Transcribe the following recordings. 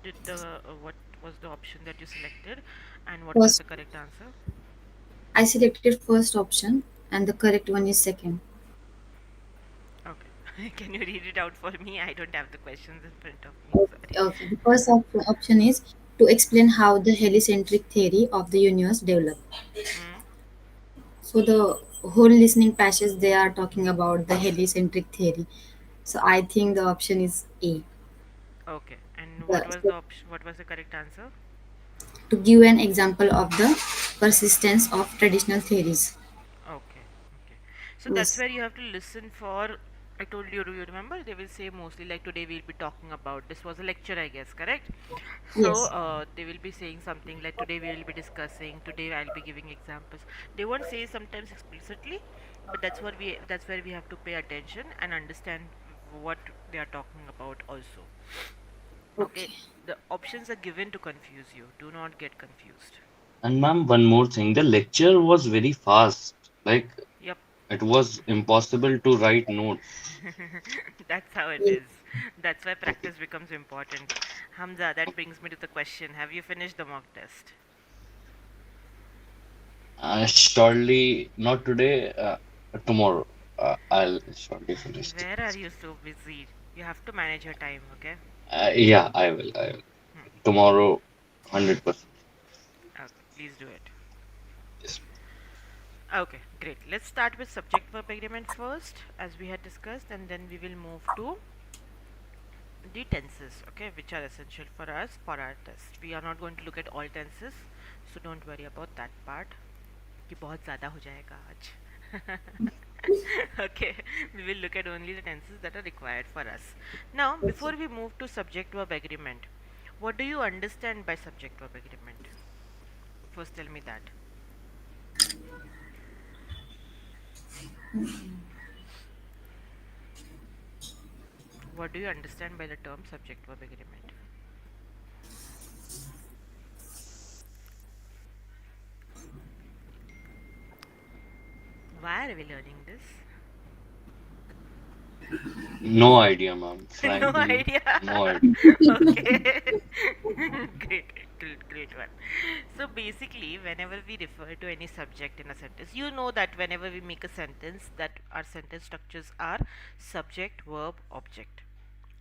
did the what was the option that you selected, and what was First, the correct answer? I selected first option, and the correct one is second. Okay. Can you read it out for me? I don't have the questions in front of me. Okay, Sorry. okay. The first option is to explain how the heliocentric theory of the universe developed. Hmm. So the whole listening passage they are talking about the heliocentric theory. So I think the option is A. Okay. And what The, was the so option? What was the correct answer? to give an example of the persistence of traditional theories. Okay. Okay. So that's Yes. where you have to listen for. I told you. Do you remember? They will say mostly like today we'll be talking about. This was a lecture, I guess. Correct. So Yes. they will be saying something like today we will be discussing. Today I'll be giving examples. They won't say sometimes explicitly, but that's where we have to pay attention and understand what they are talking about also. Okay. Okay. The options are given to confuse you. Do not get confused. And ma'am, one more thing. The lecture was very fast. Like Yep. it was impossible to write notes. That's how it Yes. is. That's why Okay. practice becomes important. Hamza, that brings me to the question. Have you finished the mock test? Surely not today. Tomorrow. I'll surely finish it. Where are you so busy? You have to manage your time, okay? Yeah, I will. I will. Hmm. Tomorrow, 100%. Okay, please do it. Yes. Okay, great. Let's start with subject verb agreement first, as we had discussed, and then we will move to the tenses, okay, which are essential for us for our test. We are not going to look at all tenses, so don't worry about that part. कि बहुत ज़्यादा हो जाएगा आज. Okay, we will look at only the tenses that are required for us. Now, before Okay. we move to subject verb agreement, what do you understand by subject verb agreement? First, tell me that. What do you understand by the term subject verb agreement? Why are we learning this? No idea, ma'am. No Frankly, idea. no idea. Okay. Great one. So basically, whenever we refer to any subject in a sentence, you know that whenever we make a sentence, that our sentence structures are subject, verb, object.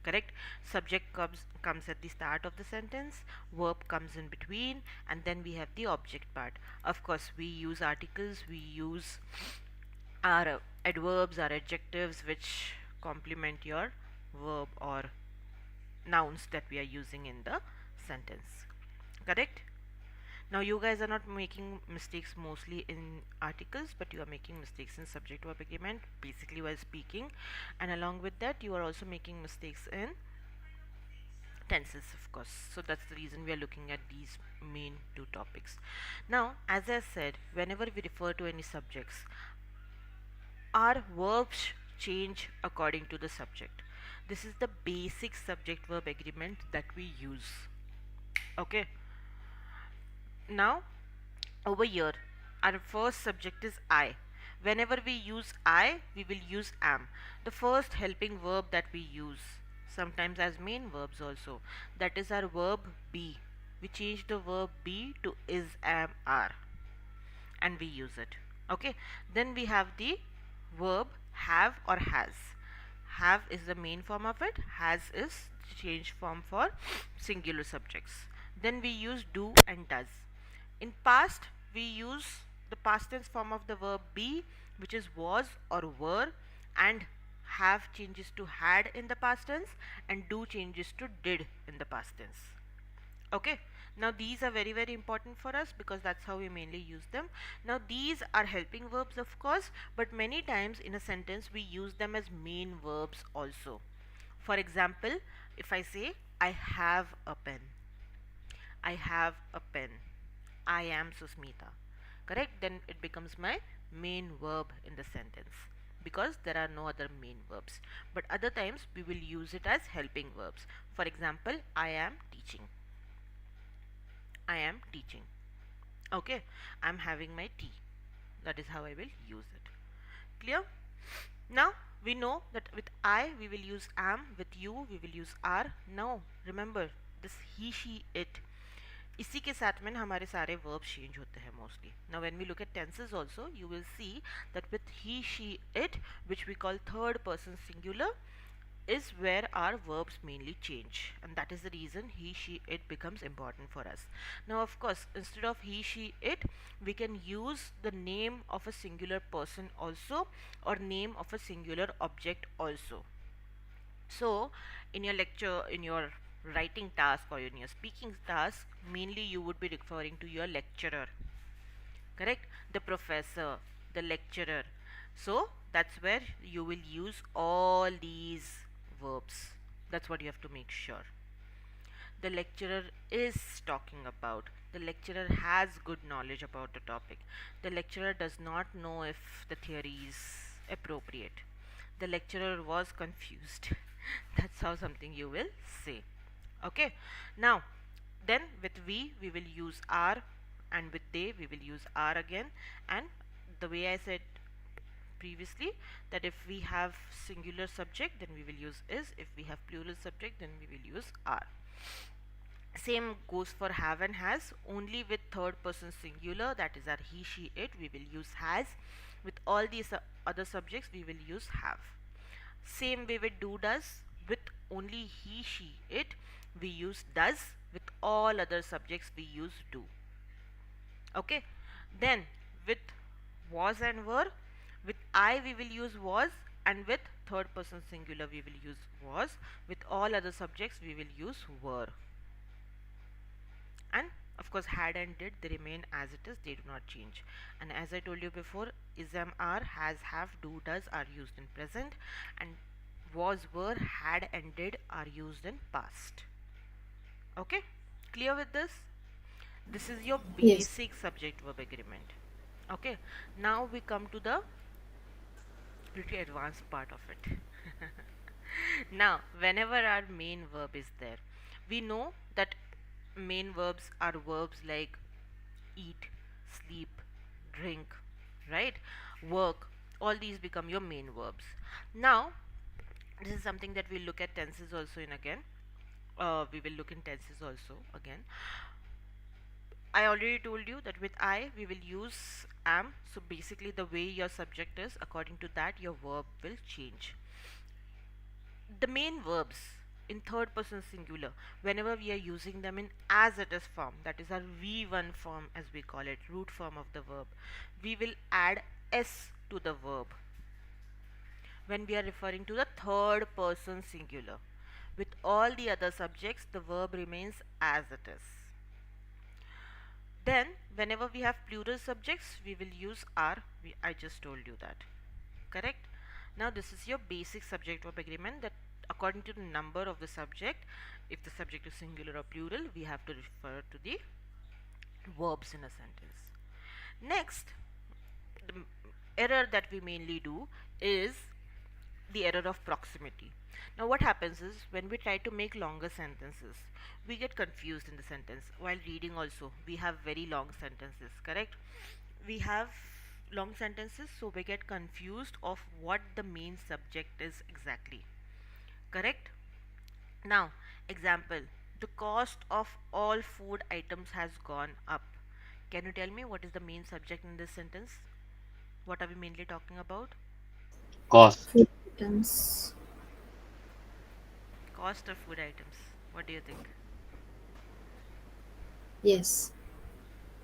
Correct? Subject comes at the start of the sentence, verb comes in between, and then we have the object part. Of course, we use articles, we use our adverbs, our adjectives, which complement your verb or nouns that we are using in the sentence. Correct? Now, you guys are not making mistakes mostly in articles, but you are making mistakes in subject verb agreement, basically while speaking, and along with that, you are also making mistakes in tenses, of course. So that's the reason we are looking at these main two topics. Now, as I said, whenever we refer to any subjects, our verbs change according to the subject. This is the basic subject verb agreement that we use. Okay, now over here, our first subject is I. Whenever we use I, we will use am, the first helping verb that we use, sometimes as main verbs also. That is our verb be. We change the verb be to is, am, are, and we use it. Okay, then we have the verb have or has. Have is the main form of it, has is change form for singular subjects. Then we use do and does. In past, we use the past tense form of the verb be, which is was or were, and have changes to had in the past tense, and do changes to did in the past tense. Okay, now these are very very important for us because that's how we mainly use them. Now these are helping verbs, of course, but many times in a sentence we use them as main verbs also. For example, if I say I have a pen, I have a pen, I am Susmita, correct, then it becomes my main verb in the sentence because there are no other main verbs. But other times we will use it as helping verbs. For example, I am teaching, I am teaching. Okay, I'm having my tea. That is how I will use it. Clear? Now we know that with I we will use am, with you we will use are. Now remember, this he she it, इसी के साथ में ना हमारे सारे verbs change होते हैं mostly. Now when we look at tenses also you will see that with he she it which we call third person singular is where our verbs mainly change, and that is the reason he she it becomes important for us. Now of course, instead of he she it, we can use the name of a singular person also, or name of a singular object also. So in your lecture, in your writing task or in your speaking task, mainly you would be referring to your lecturer, correct, the professor, the lecturer. So that's where you will use all these verbs. That's what you have to make sure. The lecturer is talking about, the lecturer has good knowledge about the topic, the lecturer does not know if the theory is appropriate, the lecturer was confused. That's how something you will say. Okay, now then with we will use are, and with they we will use are again. And the way I said previously, that if we have singular subject then we will use is, if we have plural subject then we will use are. Same goes for have and has, only with third person singular, that is our he she it, we will use has. With all these other subjects we will use have. Same way with do does, with only he she it we use does, with all other subjects we use do. Okay, then with was and were, with I we will use was, and with third person singular we will use was, with all other subjects we will use were. And of course had and did, they remain as it is, they do not change. And as I told you before, is, am, are, has, have, do, does are used in present, and was, were, had and did are used in past. Okay, clear with this? This is your Yes. basic subject verb agreement. Okay, now we come to the pretty advanced part of it. Now whenever our main verb is there, we know that main verbs are verbs like eat, sleep, drink, right, work, all these become your main verbs. Now this is something that we'll look at tenses also in again. We will look in tenses also again. I already told you that with I we will use am. So basically the way your subject is, according to that your verb will change. The main verbs in third person singular, whenever we are using them in as it is form, that is our V1 form as we call it, root form of the verb, we will add S to the verb. When we are referring to the third person singular, with all the other subjects the verb remains as it is. Then whenever we have plural subjects we will use are. I just told you that, correct. Now this is your basic subject verb agreement, that according to the number of the subject, if the subject is singular or plural, we have to refer to the verbs in a sentence. Next, the error that we mainly do is the error of proximity. Now what happens is, when we try to make longer sentences we get confused in the sentence. While reading also we have very long sentences, correct, we have long sentences, so we get confused of what the main subject is exactly, correct. Now example, the cost of all food items has gone up. Can you tell me what is the main subject in this sentence? What are we mainly talking about? Cost. Food items. Cost of food items. What do you think? Yes.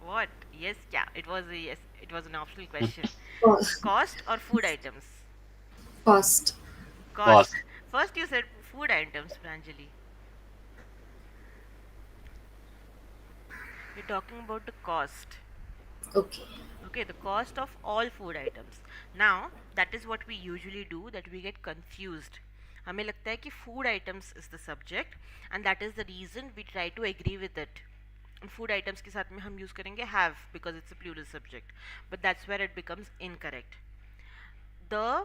What? Yes, yeah, it was a yes. It was an optional question. Cost. Cost or food items? Cost. Cost. Cost. First you said food items, Pranjali. We're talking about the cost. Okay. Okay, the cost of all food items. Now that is what we usually do, that we get confused. हमें लगता है कि food items is the subject, and that is the reason we try to agree with it. Food items के साथ में हम use करेंगे have, because it's a plural subject, but that's where it becomes incorrect. The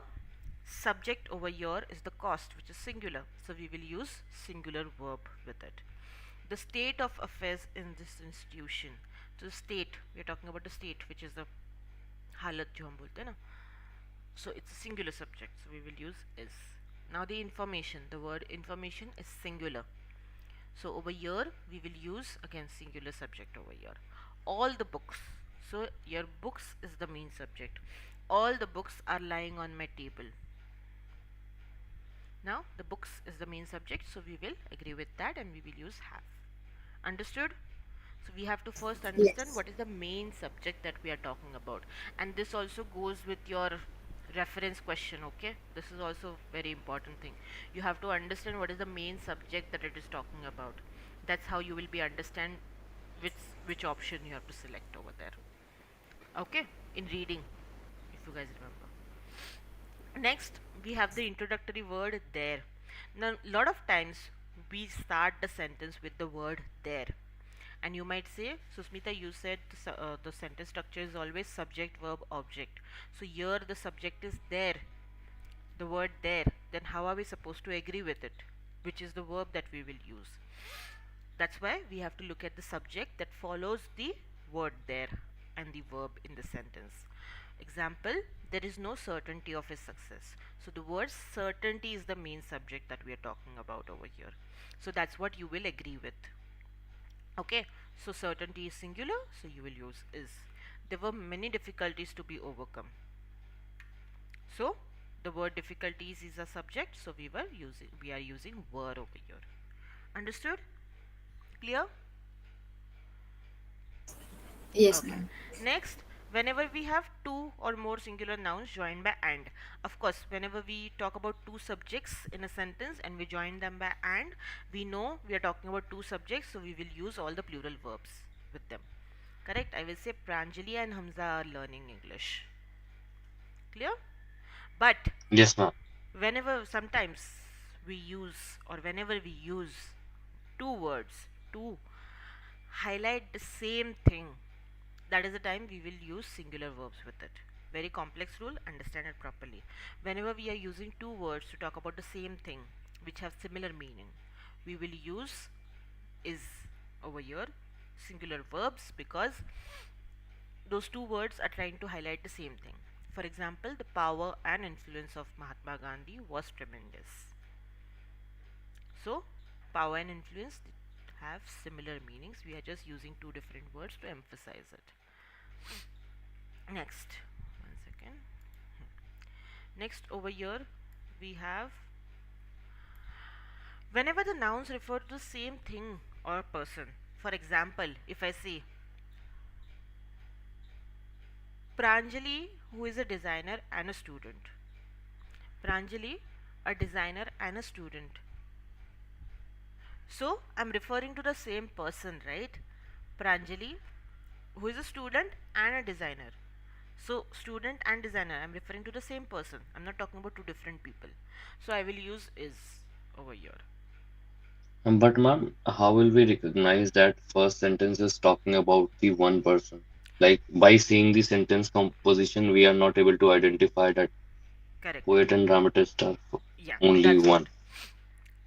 subject over here is the cost, which is singular, so we will use singular verb with it. The state of affairs in this institution, so the state, we are talking about the state, which is the हालत जो हम बोलते हैं ना, so it's a singular subject, so we will use is. Now the information, the word information is singular, So over here we will use again singular subject over here. All the books. So your books is the main subject. All the books are lying on my table. Now the books is the main subject, so we will agree with that and we will use have. Understood? So we have to first understand Yes. what is the main subject that we are talking about. And this also goes with your reference question, okay? This is also very important thing. You have to understand what is the main subject that it is talking about. That's how you will be understand which which option you have to select over there. Okay? In reading, if you guys remember. Next, we have the introductory word there. Now, a lot of times we start the sentence with the word there. And you might say, Susmita, you said the sentence structure is always subject, verb, object. So here the subject is there, the word there. Then how are we supposed to agree with it? Which is the verb that we will use. That's why we have to look at the subject that follows the word there and the verb in the sentence. Example, there is no certainty of his success. So the word certainty is the main subject that we are talking about over here. So that's what you will agree with. Okay, so certainty is singular, so you will use is. There were many difficulties to be overcome. So the word difficulties is a subject, so we are using were over here. Understood? Clear? Yes, Okay. ma'am. Next, whenever we have two or more singular nouns joined by and, of course, whenever we talk about two subjects in a sentence and we join them by and, we know we are talking about two subjects, so we will use all the plural verbs with them. Correct? I will say Pranjali and Hamza are learning English. Clear? But Yes, ma'am. whenever sometimes we use or whenever we use two words to highlight the same thing, that is the time we will use singular verbs with it. Very complex rule, understand it properly. Whenever we are using two words to talk about the same thing which have similar meaning, we will use is over here, singular verbs, because those two words are trying to highlight the same thing. For example, the power and influence of Mahatma Gandhi was tremendous. So, power and influence have similar meanings. We are just using two different words to emphasize it. Next, one second. Next, over here, we have whenever the nouns refer to the same thing or person. For example, if I say Pranjali, who is a designer and a student. Pranjali, a designer and a student. So I'm referring to the same person, right? Pranjali, who is a student and a designer. So student and designer, I'm referring to the same person. I'm not talking about two different people. So I will use is over here. But ma'am, how will we recognize that first sentence is talking about the one person? Like by seeing the sentence composition, we are not able to identify that Correct. poet and dramatist are Yeah, only that's what. one.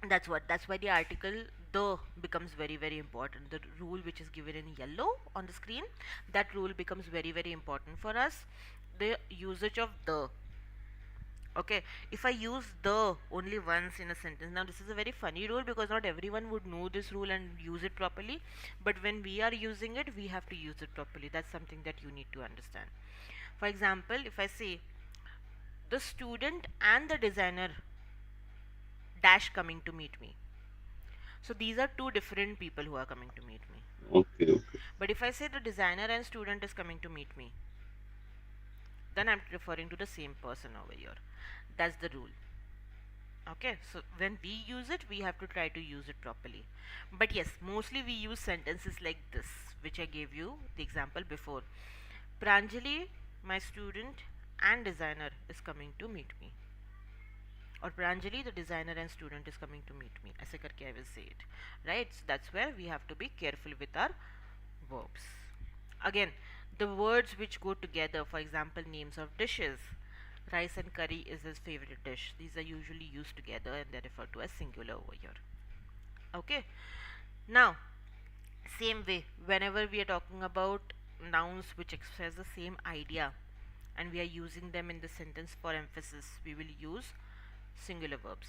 That's why the article the becomes very very important. The rule which is given in yellow on the screen, that rule becomes very very important for us. The usage of the. Okay, if I use the only once in a sentence, now this is a very funny rule because not everyone would know this rule and use it properly, but when we are using it we have to use it properly. That's something that you need to understand. For example, if I say the student and the designer dash coming to meet me, so these are two different people who are coming to meet me. Okay, okay. But if I say the designer and student is coming to meet me, then I'm referring to the same person over here. That's the rule. Okay, so when we use it, we have to try to use it properly. But yes, mostly we use sentences like this, which I gave you the example before. Pranjali, my student and designer, is coming to meet me. Or Pranjali, the designer and student, is coming to meet me. ऐसे करके I will say it. Right? So that's where we have to be careful with our verbs. Again, the words which go together, for example, names of dishes. Rice and curry is his favorite dish. These are usually used together and they're referred to as singular over here. Okay. Now, same way, whenever we are talking about nouns which express the same idea and we are using them in the sentence for emphasis, we will use singular verbs.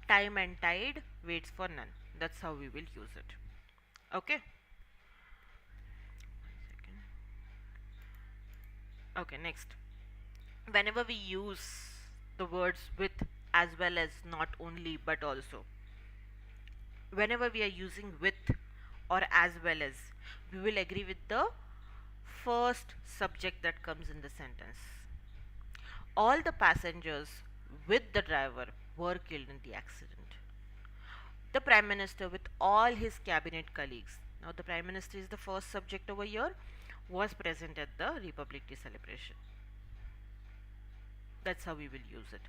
Time and tide waits for none. That's how we will use it. Okay. Okay, next. Whenever we use the words with, as well as, not only but also, whenever we are using with or as well as, we will agree with the first subject that comes in the sentence. All the passengers with the driver were killed in the accident. The Prime Minister, with all his cabinet colleagues, now the Prime Minister is the first subject over here, was present at the Republic Day celebration. That's how we will use it.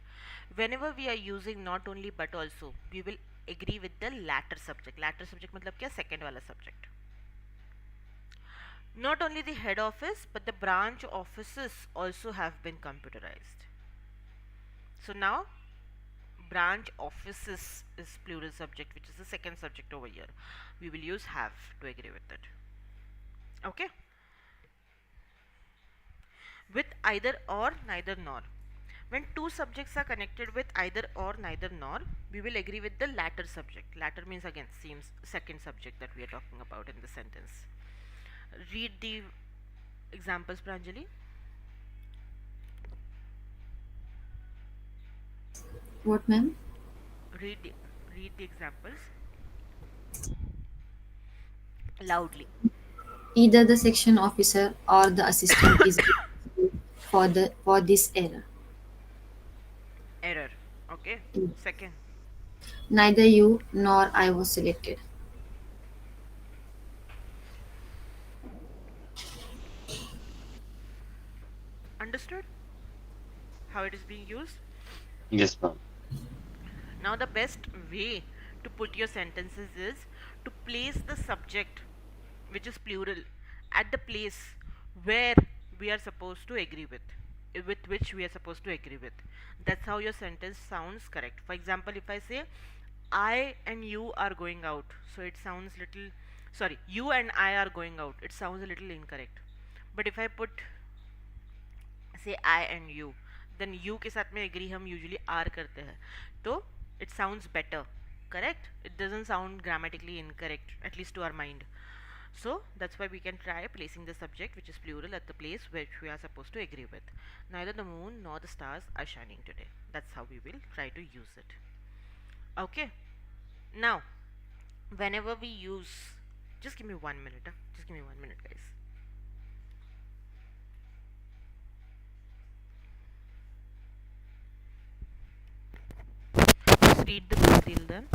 Whenever we are using not only but also, we will agree with the latter subject. Latter subject मतलब क्या? Second वाला subject. Not only the head office but the branch offices also have been computerized. So now branch offices is plural subject, which is the second subject over here. We will use have to agree with it. Okay. With either or, neither nor. When two subjects are connected with either or, neither nor, we will agree with the latter subject. Latter means again seems second subject that we are talking about in the sentence. Read the examples, Pranjali. What, ma'am? Read the, read the examples loudly. Either the section officer or the assistant is responsible for this error. Error. Okay. Second. Neither you nor I was selected. Understood how it is being used? Yes, ma'am. Now, the best way to put your sentences is to place the subject, which is plural, at the place where we are supposed to agree with which we are supposed to agree with. That's how your sentence sounds correct. For example, if I say, I and you are going out, so it sounds little, sorry, you and I are going out, it sounds a little incorrect. But if I put से आई and you then you के साथ में agree हम usually are करते हैं तो it sounds better correct, it doesn't sound grammatically incorrect, at least to our mind. So that's why we can try placing the subject, which is plural, at the place which we are supposed to agree with. Neither the moon nor the stars are shining today. That's how we will try to use it. Okay. Now, whenever we use, just give me 1 minute, just give me 1 minute, guys. Just read the material then.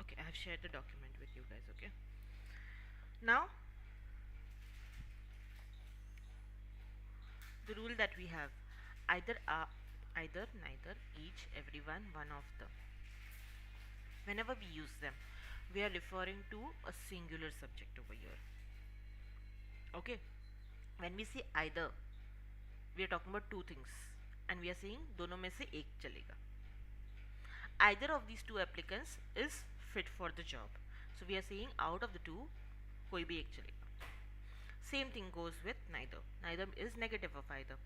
Okay, I have shared the document with you guys. Okay. Now, the rule that we have, either either, neither, each, everyone, one of the. Whenever we use them, we are referring to a singular subject over here. Okay. When we say either, we are talking about two things and we are saying दोनों में से एक चलेगा. Either of these two applicants is fit for the job. So we are saying out of the two, कोई भी एक चलेगा. Same thing goes with neither. Neither is negative of either.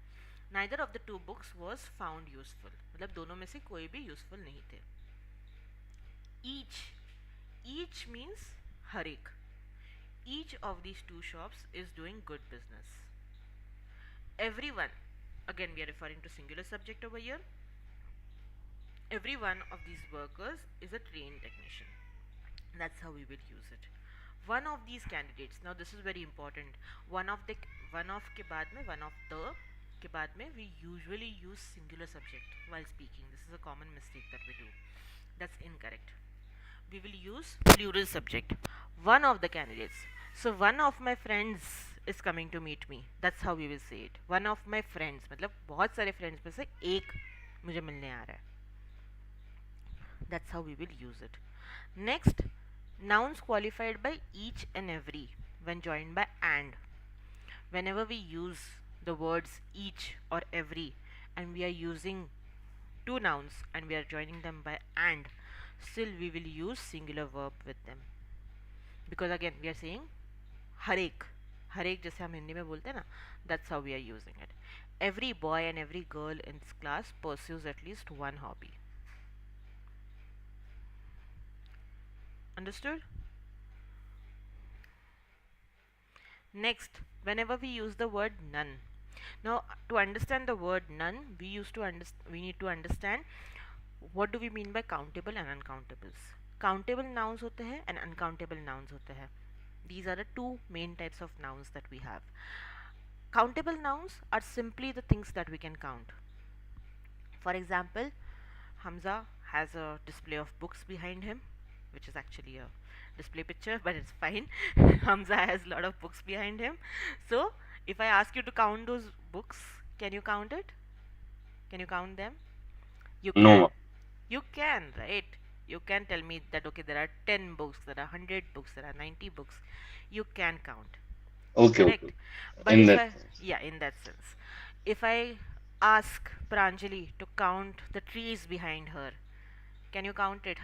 Neither of the two books was found useful. मतलब दोनों में से कोई भी useful नहीं थे. Each. Each means हर एक. Each of these two shops is doing good business. Everyone. Again, we are referring to singular subject over here. Every one of these workers is a trained technician. That's how we will use it. One of these candidates. Now this is very important. One of के बाद में one of the के बाद में we usually use singular subject while speaking. This is a common mistake that we do. That's incorrect. We will use plural subject. One of the candidates. So one of my friends is coming to meet me. That's how we will say it. One of my friends. मतलब बहुत सारे friends में से एक मुझे मिलने आ रहा है. That's how we will use it. Next, nouns qualified by each and every when joined by and. Whenever we use the words each or every and we are using two nouns and we are joining them by and, still we will use singular verb with them. Because again we are saying हर एक जैसे हम हिंदी में बोलते हैं ना, that's how we are using it. Every boy and every girl in this class pursues at least one hobby. Understood? Next, whenever we use the word none. Now, to understand the word none, we need to understand what do we mean by countable and uncountables. Countable nouns होते हैं and uncountable nouns होते हैं. These are the two main types of nouns that we have. Countable nouns are simply the things that we can count. For example, Hamza has a display of books behind him, which is actually a display picture, but it's fine. Hamza has a lot of books behind him. So, if I ask you to count those books, can you count it? Can you count them? You No, can. ma'am. You can, right? You can tell me that okay, there are 10 books, there are 100 books, there are 90 books. You can count. Okay, Correct? okay. But In if that I, sense. yeah, in that sense. If I ask Pranjali to count the trees behind her, can you count it,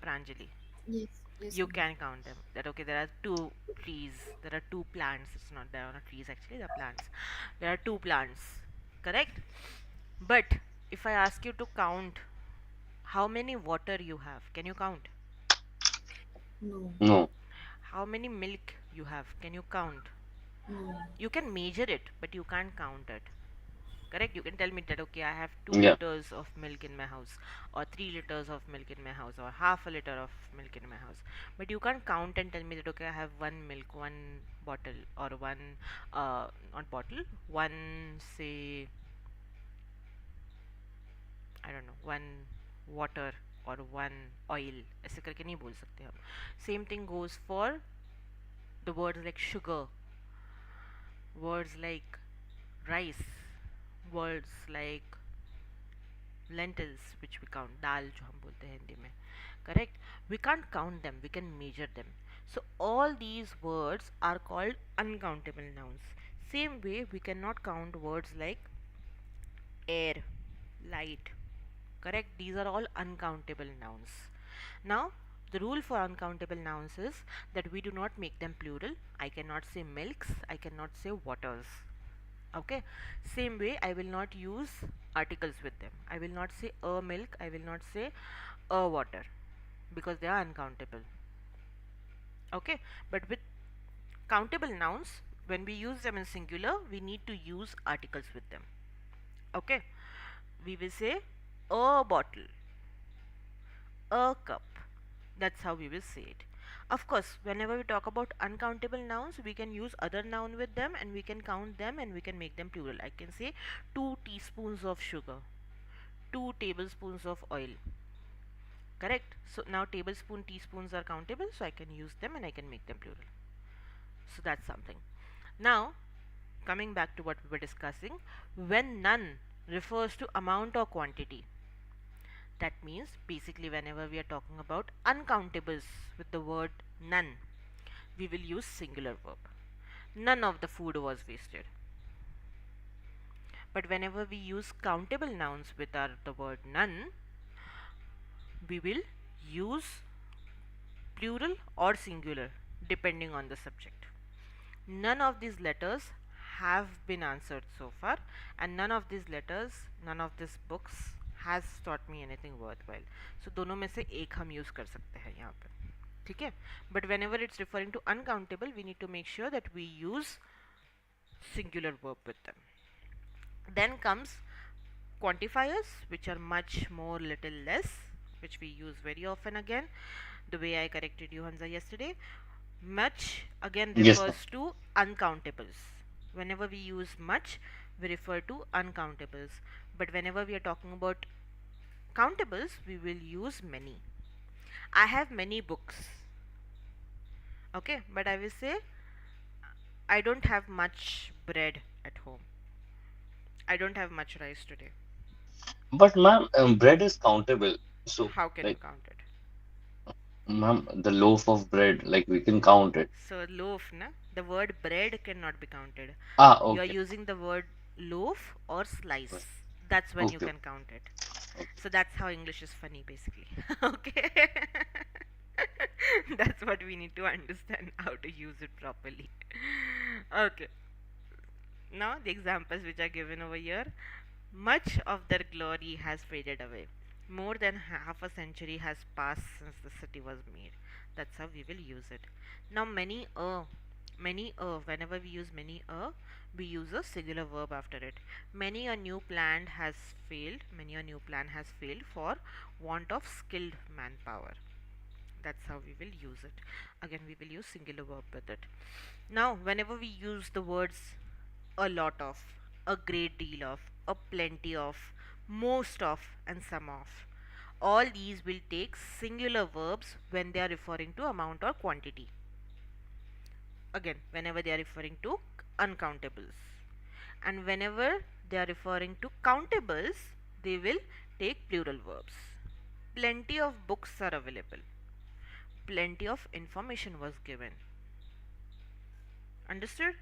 Pranjali? Yes, yes, You ma'am. can count them. That okay, there are two trees, there are two plants. It's not there are not trees actually, they're plants. There are two plants, correct? But if I ask you to count how many water you have, can you count? No, No. How many milk you have, can you count? no. You can measure it, but you can't count it. Correct? You can tell me that okay, I have 2 Yeah. liters of milk in my house, or 3 liters of milk in my house, or half a liter of milk in my house. But you can't count and tell me that okay, I have one milk, one bottle, or one not bottle, one say I don't know, one water or one oil. ऐसे करके नहीं बोल सकते हम. Same thing goes for the words like sugar, words like rice, words like lentils, which we count, dal जो हम बोलते हैं हिंदी में, correct? We can't count them, we can measure them. So all these words are called uncountable nouns. Same way we cannot count words like air, light, correct? These are all uncountable nouns. Now the rule for uncountable nouns is that we do not make them plural. I cannot say milks, I cannot say waters. Okay, same way I will not use articles with them. I will not say a milk, I will not say a water, because they are uncountable. Okay, but with countable nouns, when we use them in singular, we need to use articles with them. Okay, we will say a bottle, a cup. That's how we will say it. Of course, whenever we talk about uncountable nouns, we can use other noun with them and we can count them and we can make them plural. I can say 2 teaspoons of sugar, 2 tablespoons of oil. Correct? So now tablespoon, teaspoons are countable, so I can use them and I can make them plural. So that's something. Now, coming back to what we were discussing, when none refers to amount or quantity, that means basically whenever we are talking about uncountables with the word none, we will use singular verb. None of the food was wasted. But whenever we use countable nouns with the word none, we will use plural or singular depending on the subject. None of these letters have been answered so far, and none of these books has taught me anything worthwhile. So दोनों में से एक हम use कर सकते हैं यहाँ पे, ठीक है. But whenever it's referring to uncountable, we need to make sure that we use singular verb with them. Then comes quantifiers, which are much more, little less, which we use very often again. The way I corrected you, Hansa, yesterday. Much again Yes, ma'am. refers to uncountables. Whenever we use much, we refer to uncountables. But whenever we are talking about countables, we will use many. I have many books. Okay, but I will say I don't have much bread at home. I don't have much rice today. But ma'am, bread is countable. So, How can you like, count it? ma'am, the loaf of bread, like we can count it. So loaf, na? The word bread cannot be counted. Ah, You are okay. using the word loaf or slice. Right. That's when you Okay. can count it. Okay. So that's how English is funny, basically. Okay. That's what we need to understand how to use it properly. Okay. Now the examples which are given over here. Much of their glory has faded away. More than half a century has passed since the city was made. That's how we will use it. Now whenever we use we use a singular verb after it. Many a new plan has failed for want of skilled manpower. That's how we will use it. Again, we will use singular verb with it. Now whenever we use the words a lot of, a great deal of, a plenty of, most of, and some of, all these will take singular verbs when they are referring to amount or quantity. Again, whenever they are referring to uncountables, and whenever they are referring to countables, they will take plural verbs. Plenty of books are available. Plenty of information was given. Understood?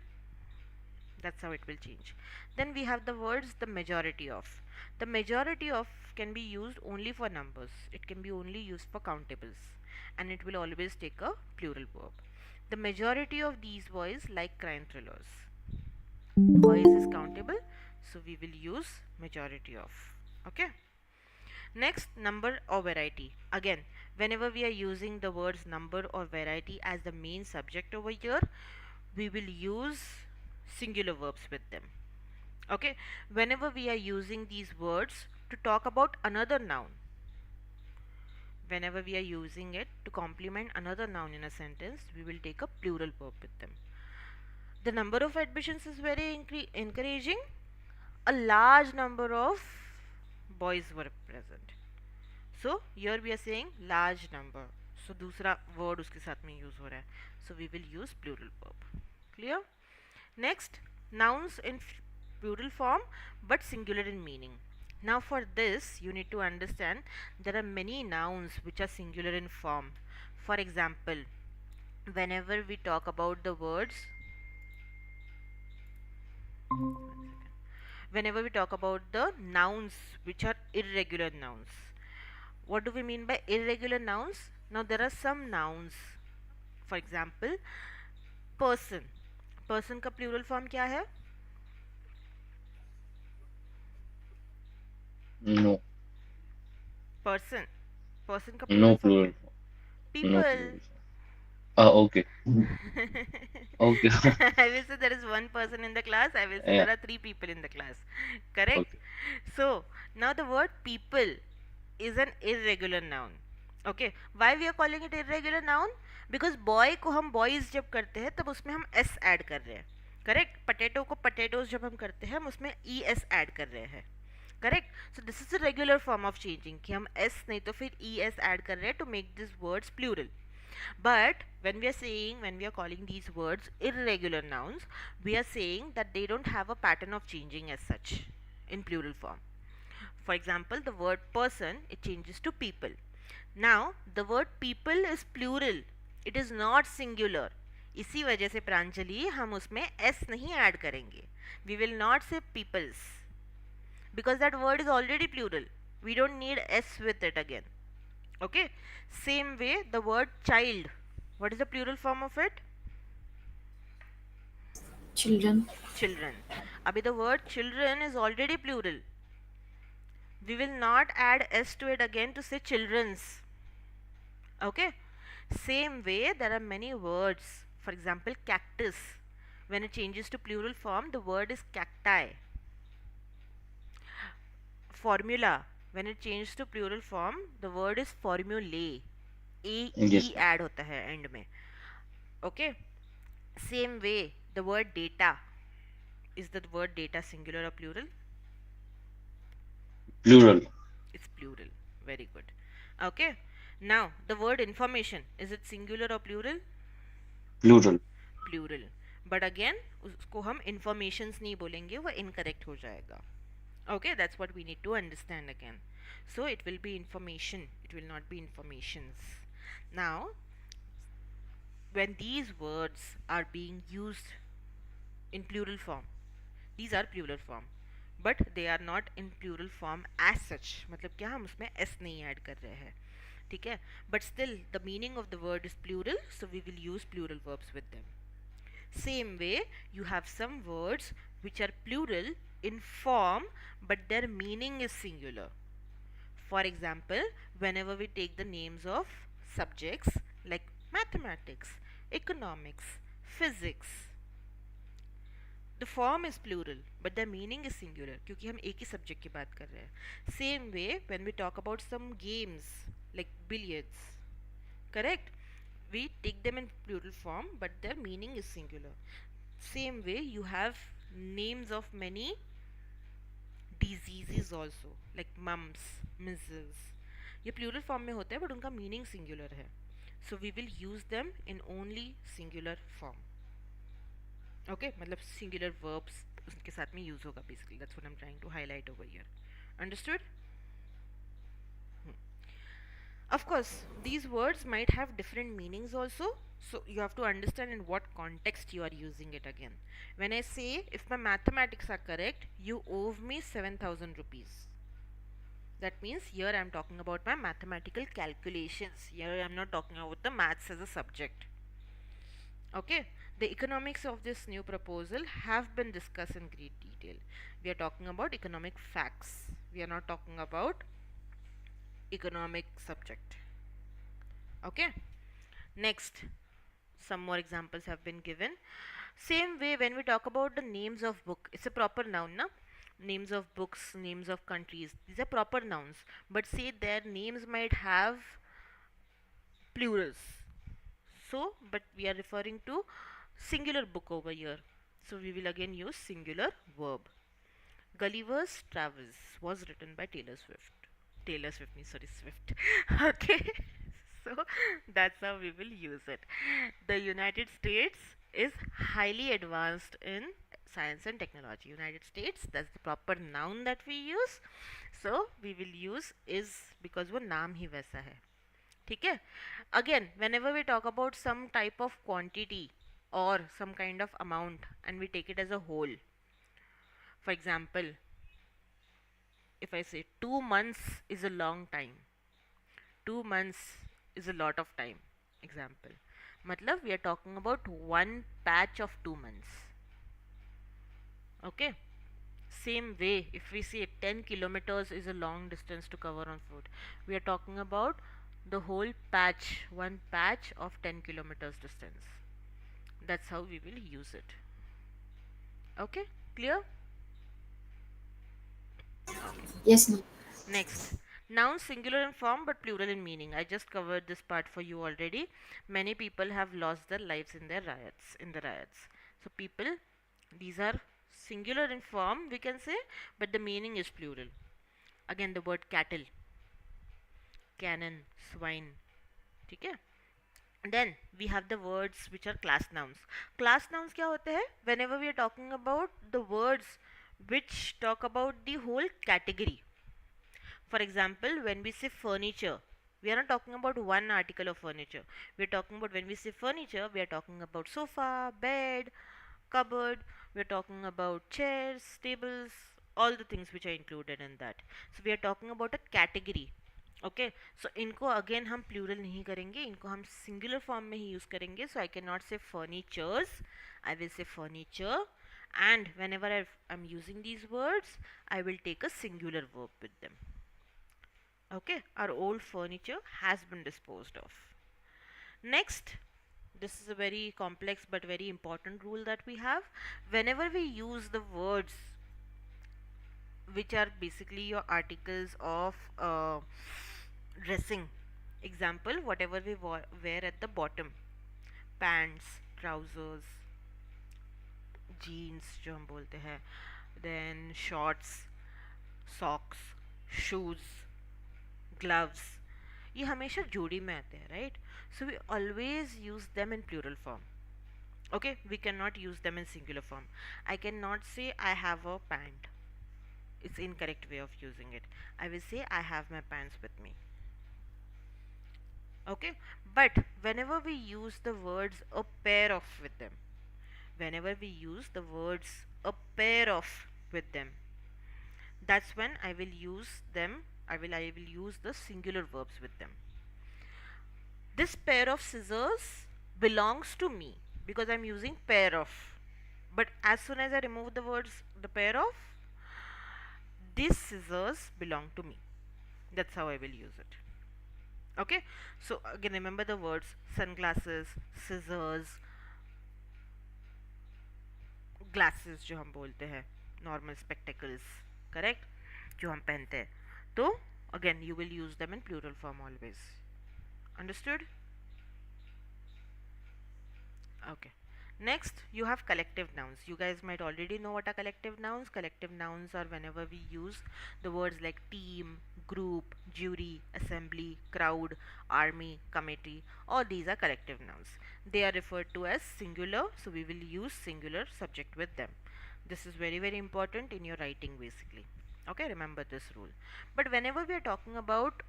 That's how it will change. Then we have the words the majority of. The majority of can be used only for numbers. It can be only used for countables, and it will always take a plural verb. The majority of these boys like crime thrillers. Boys is countable, so we will use majority of. Okay. Next, number or variety. Again, whenever we are using the words number or variety as the main subject over here, we will use singular verbs with them. Okay, whenever we are using these words to talk about another noun, whenever we are using it to complement another noun in a sentence, we will take a plural verb with them. The number of admissions is very encouraging. A large number of boys were present. So here we are saying large number. So दूसरा word उसके साथ में use हो रहा है. So we will use plural verb. Clear? Next, nouns in plural form but singular in meaning. Now for this you need to understand there are many nouns which are singular in form. For example, whenever we talk about the words, whenever we talk about the nouns which are irregular nouns, what do we mean by irregular nouns? Now there are some nouns, for example, person. Person का plural form क्या है? No. Person. Person का No plural form क्या plural है? form. No People. plural form. Ah, okay. Okay. I will say there is one person in the class. I will say Yeah. there are three people in the class. Correct? Okay. So now the word people is an irregular noun. Okay. Why we are calling it irregular noun? Because boy को हम boys जब करते हैं तब उसमें हम s add कर रहे हैं. करेक्ट. पटेटो को potatoes जब हम करते हैं हम उसमें es ऐड कर रहे हैं. Correct. So this is a regular form of changing कि हम s नहीं तो फिर es ऐड कर रहे हैं to make this words plural. But when we are calling these words irregular nouns, we are saying that they don't have a pattern of changing as such in plural form. For example, the word person, it changes to people. Now the word people is plural, it is not singular. इसी वजह से प्रांजलि हम उसमें s नहीं add करेंगे. We will not say peoples. because that word is already plural. We don't need s with it again. Okay, same way the word child, what is the plural form of it? Children. Children. Abhi the word children is already plural. We will not add s to it again to say children's. Okay, same way there are many words. For example, cactus, when it changes to plural form the word is cacti. Formula, when it changes to plural form the word is formulae. A e Yes, ma'am. add होता है end में. Okay, same way the word data, is the word data singular or plural? Plural. It's plural. Very good. Okay, now the word information, is it singular or plural? Plural. Plural. But again उसको हम informations नहीं बोलेंगे, वो incorrect हो जाएगा. Okay, that's what we need to understand again. So it will be information, it will not be informations. Now, when these words are being used in plural form, these are plural form, but they are not in plural form as such. मतलब क्या, हम उसमें s नहीं add कर रहे हैं, ठीक है, but still the meaning of the word is plural, so we will use plural verbs with them. Same way, you have some words which are plural in form but their meaning is singular. For example, whenever we take the names of subjects like mathematics, economics, physics, the form is plural but the meaning is singular क्योंकि हम एक ही subject की बात कर रहे हैं. Same way, when we talk about some games like billiards, correct, we take them in plural form but their meaning is singular. Same way, you have names of many diseases also like mumps, measles, ये plural form में होते हैं but उनका meaning singular है, so we will use them in only singular form. Okay, मतलब singular verbs उसके साथ में use होगा basically. That's what I'm trying to highlight over here. Understood? Of course, these words might have different meanings also, so you have to understand in what context you are using it again. When I say if my mathematics are correct, you owe me 7,000 rupees. That means here I am talking about my mathematical calculations. Here I am not talking about the maths as a subject. Okay, the economics of this new proposal have been discussed in great detail. We are talking about economic facts. We are not talking about economic subject. Okay, next, some more examples have been given. Same way, when we talk about the names of book, it's a proper noun, na? Names of books, names of countries, these are proper nouns, but say their names might have plurals. So, but we are referring to singular book over here, so we will again use singular verb. Gulliver's Travels was written by Taylor Swift. Taylor Swift, sorry, Swift. Okay, so that's how we will use it. The United States is highly advanced in science and technology. United States, that's the proper noun that we use. So we will use is because वो नाम ही वैसा है. ठीक है. Again, whenever we talk about some type of quantity or some kind of amount and we take it as a whole, for example, if I say 2 months is a long time, 2 months is a lot of time, example, matlab we are talking about one patch of 2 months. Okay, same way, if we say 10 kilometers is a long distance to cover on foot, we are talking about the whole patch, one patch of 10 kilometers distance. That's how we will use it. Okay, clear? Okay. Yes, ma'am. Next, nouns singular in form but plural in meaning. I just covered this part for you already. Many people have lost their lives in their riots. In the riots, so people, these are singular in form, we can say, but the meaning is plural. Again, the word cattle, cannon, swine. ठीक है. Then we have the words which are class nouns. Class nouns क्या होते हैं? Whenever we are talking about the words which talk about the whole category. For example, when we say furniture, we are not talking about one article of furniture. We are talking about, when we say furniture, we are talking about sofa, bed, cupboard. We are talking about chairs, tables, all the things which are included in that. So we are talking about a category. Okay, so इनको again हम plural नहीं करेंगे, इनको हम singular form में ही use करेंगे. So I cannot say furnitures, I will say furniture. And whenever I'm using these words, I will take a singular verb with them. Okay, our old furniture has been disposed of. Next, this is a very complex but very important rule that we have. Whenever we use the words which are basically your articles of dressing, example, whatever we wear at the bottom, pants, trousers, jeans जो हम बोलते हैं, then shorts, socks, shoes, gloves, ये हमेशा जोड़ी में आते हैं, right? So we always use them in plural form. Okay, we cannot use them in singular form. I cannot say I have a pant. It's incorrect way of using it. I will say I have my pants with me. Okay, but whenever we use the words a pair of with them, whenever we use the words a pair of with them, that's when I will use them. I will use the singular verbs with them. This pair of scissors belongs to me because I'm using pair of. But as soon as I remove the words the pair of, these scissors belong to me. That's how I will use it. Okay, so again remember the words sunglasses, scissors, glasses जो हम बोलते हैं, normal spectacles, correct, जो हम पहनते हैं. तो again you will use them in plural form always. Understood? Okay. Next, you have collective nouns. You guys might already know what are collective nouns. Collective nouns are whenever we use the words like team, group, jury, assembly, crowd, army, committee. All these are collective nouns. They are referred to as singular, so we will use singular subject with them. This is very, very important in your writing basically. Okay, remember this rule. But whenever we are talking about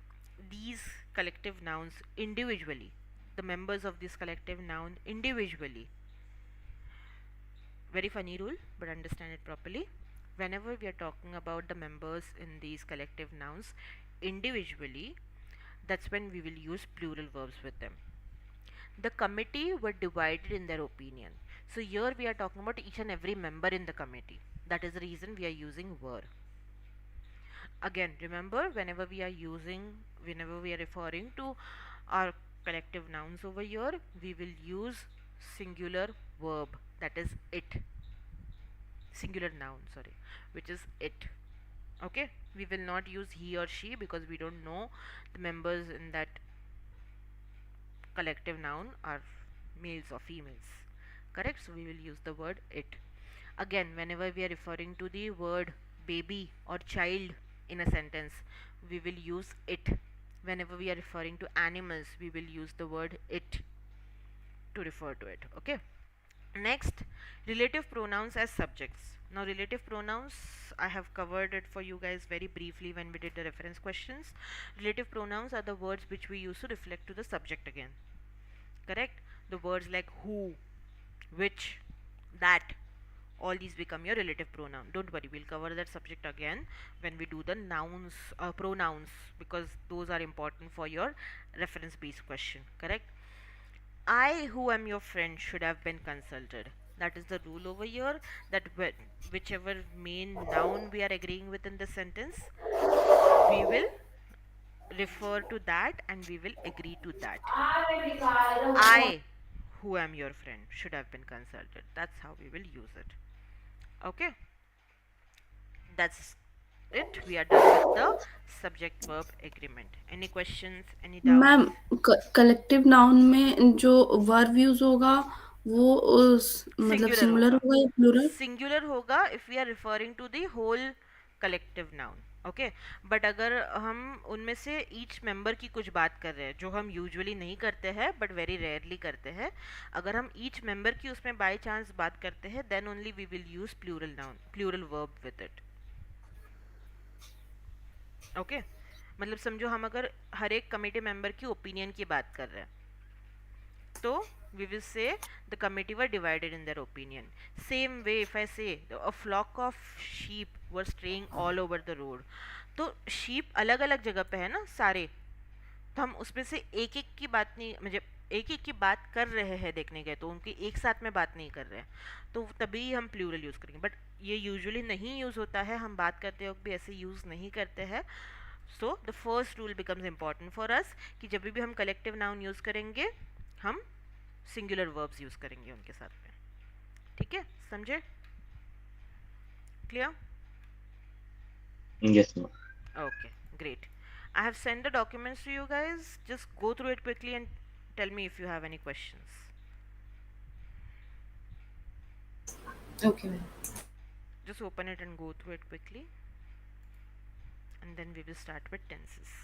these collective nouns individually, the members of this collective noun individually, very funny rule, but understand it properly. Whenever we are talking about the members in these collective nouns individually, that's when we will use plural verbs with them. The committee were divided in their opinion. So here we are talking about each and every member in the committee. That is the reason we are using were. Again, remember, whenever we are referring to our collective nouns over here, we will use singular verb, that is it, singular noun, sorry, which is it. Okay, we will not use he or she because we don't know the members in that collective noun are males or females, correct? So we will use the word it. Again, whenever we are referring to the word baby or child in a sentence, we will use it. Whenever we are referring to animals, we will use the word it to refer to it. Okay, next, relative pronouns as subjects. Now relative pronouns, I have covered it for you guys very briefly when we did the reference questions. Relative pronouns are the words which we use to reflect to the subject again, correct? The words like who, which, that, all these become your relative pronoun. Don't worry, we'll cover that subject again when we do the nouns, pronouns, because those are important for your reference based question, correct? I, who am your friend, should have been consulted. That is the rule over here, that whichever main noun we are agreeing with in the sentence, we will refer to that and we will agree to that. I, who am your friend, should have been consulted. That's how we will use it. Okay, that's it. We are done with the subject verb agreement. Any questions, any doubts? Ma'am collective noun में जो verb use होगा वो मतलब singular singular होगा. होगा या plural? Singular होगा if we are referring to the whole collective noun. Okay, but अगर हम उनमें से ईच मेंबर की कुछ बात कर रहे हैं जो हम यूजुअली नहीं करते हैं बट वेरी रेयरली करते हैं, अगर हम ईच मेंबर की उसमें बाय चांस बात करते हैं then only we will use plural noun, plural verb with it. Okay, मतलब समझो हम अगर हर एक कमेटी मेंबर की ओपिनियन की बात कर रहे हैं तो we will say the committee were divided in their opinion. Same way, if I say a flock of sheep were straying all over the road, तो sheep अलग अलग जगह पे है ना सारे, तो हम उसमें से एक एक की बात नहीं, मतलब एक एक की बात कर रहे हैं देखने गए तो उनकी एक साथ में बात नहीं कर रहे हैं, तो तभी हम प्लूरल यूज़ करेंगे, बट ये यूजुअली नहीं यूज़ होता है, हम बात करते वक्त भी ऐसे यूज़ नहीं करते हैं. So the first rule becomes important for us कि जब भी हम कलेक्टिव नाउन यूज़ करेंगे हम सिंगुलर वर्ब्स यूज़ करेंगे उनके साथ में. ठीक है, समझे? Clear? Yes, ma'am. Okay, great. I have sent the documents to you guys. Just go through it quickly and tell me if you have any questions. Okay, ma'am. Just open it and go through it quickly. And then we will start with tenses.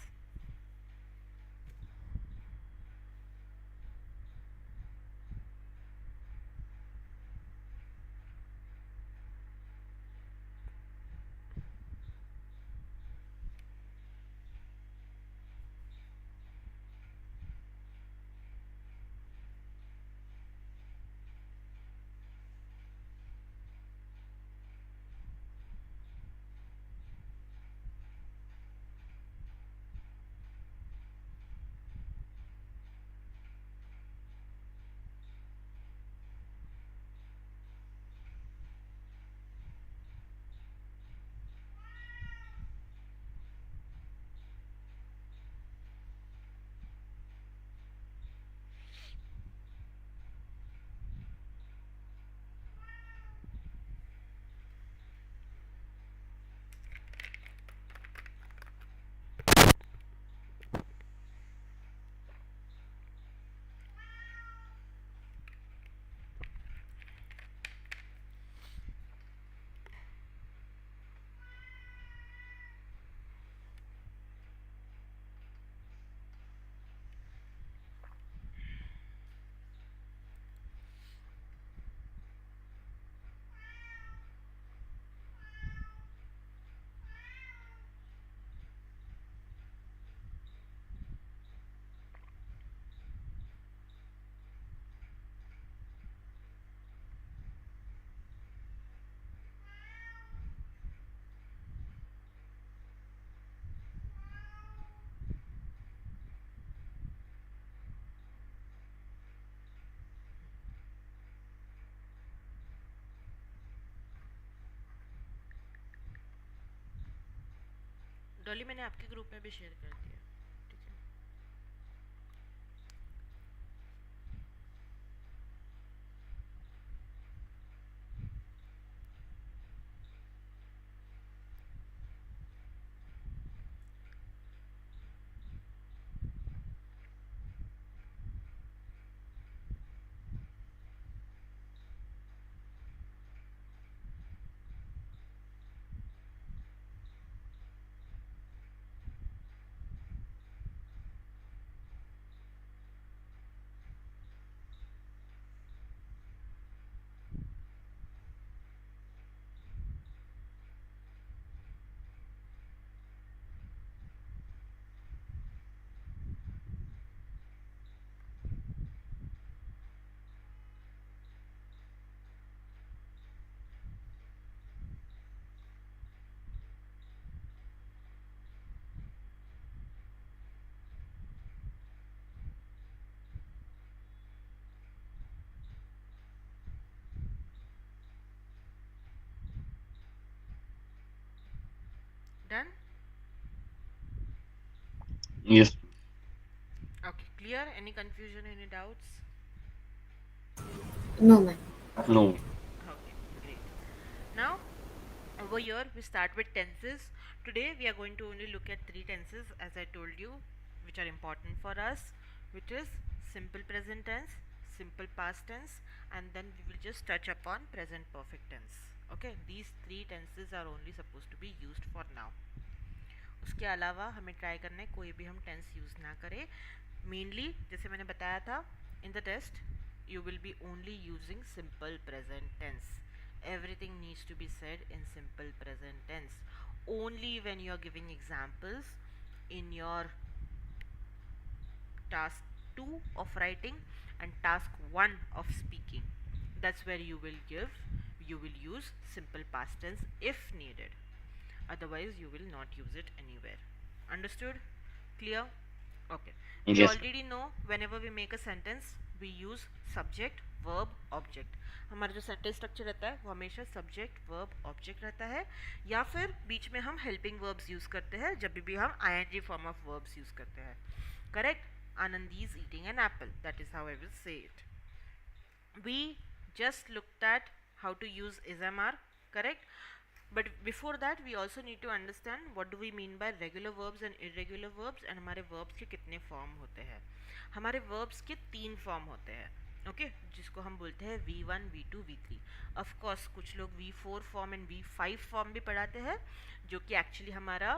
Dolly मैंने आपके group में भी share कर दिया. ठीक है. Done? Yes. Okay, clear? Any confusion, any doubts? No, ma'am. No. Okay, great. Now, over here we start with tenses. Today we are going to only look at three tenses as I told you, which are important for us, which is simple present tense, simple past tense, and then we will just touch upon present perfect tense. Okay, these three tenses are only supposed to be used for now. उसके अलावा हमें try करना है कोई भी हम tense use ना करें. मेनली जैसे मैंने बताया था in the test you will be only using simple present tense. Everything needs to be said in simple present tense. Only when you are giving examples in your task 2 of writing, and task 1 of speaking, that's where you will use simple past tense if needed. Otherwise, you will not use it anywhere. Understood? Clear? Okay. We Yes, already know whenever we make a sentence, we use subject, verb, object. हमारा जो sentence structure रहता है वो हमेशा subject verb object रहता है, या फिर बीच में हम हेल्पिंग वर्ब्स यूज़ करते हैं जब भी हम ING form of verbs use करते हैं. Correct? Anandi is eating an apple, that is how I will say it. We just looked at how to use ismr, correct? But before that we also need to understand what do we mean by regular verbs and irregular verbs, and हमारे verbs के कितने form होते हैं. हमारे verbs के 3 form होते हैं, okay okay? जिसको हम बोलते हैं V1, V2, V3. Of course कुछ लोग V4 form and V5 form भी पढ़ाते हैं, जो कि एक्चुअली हमारा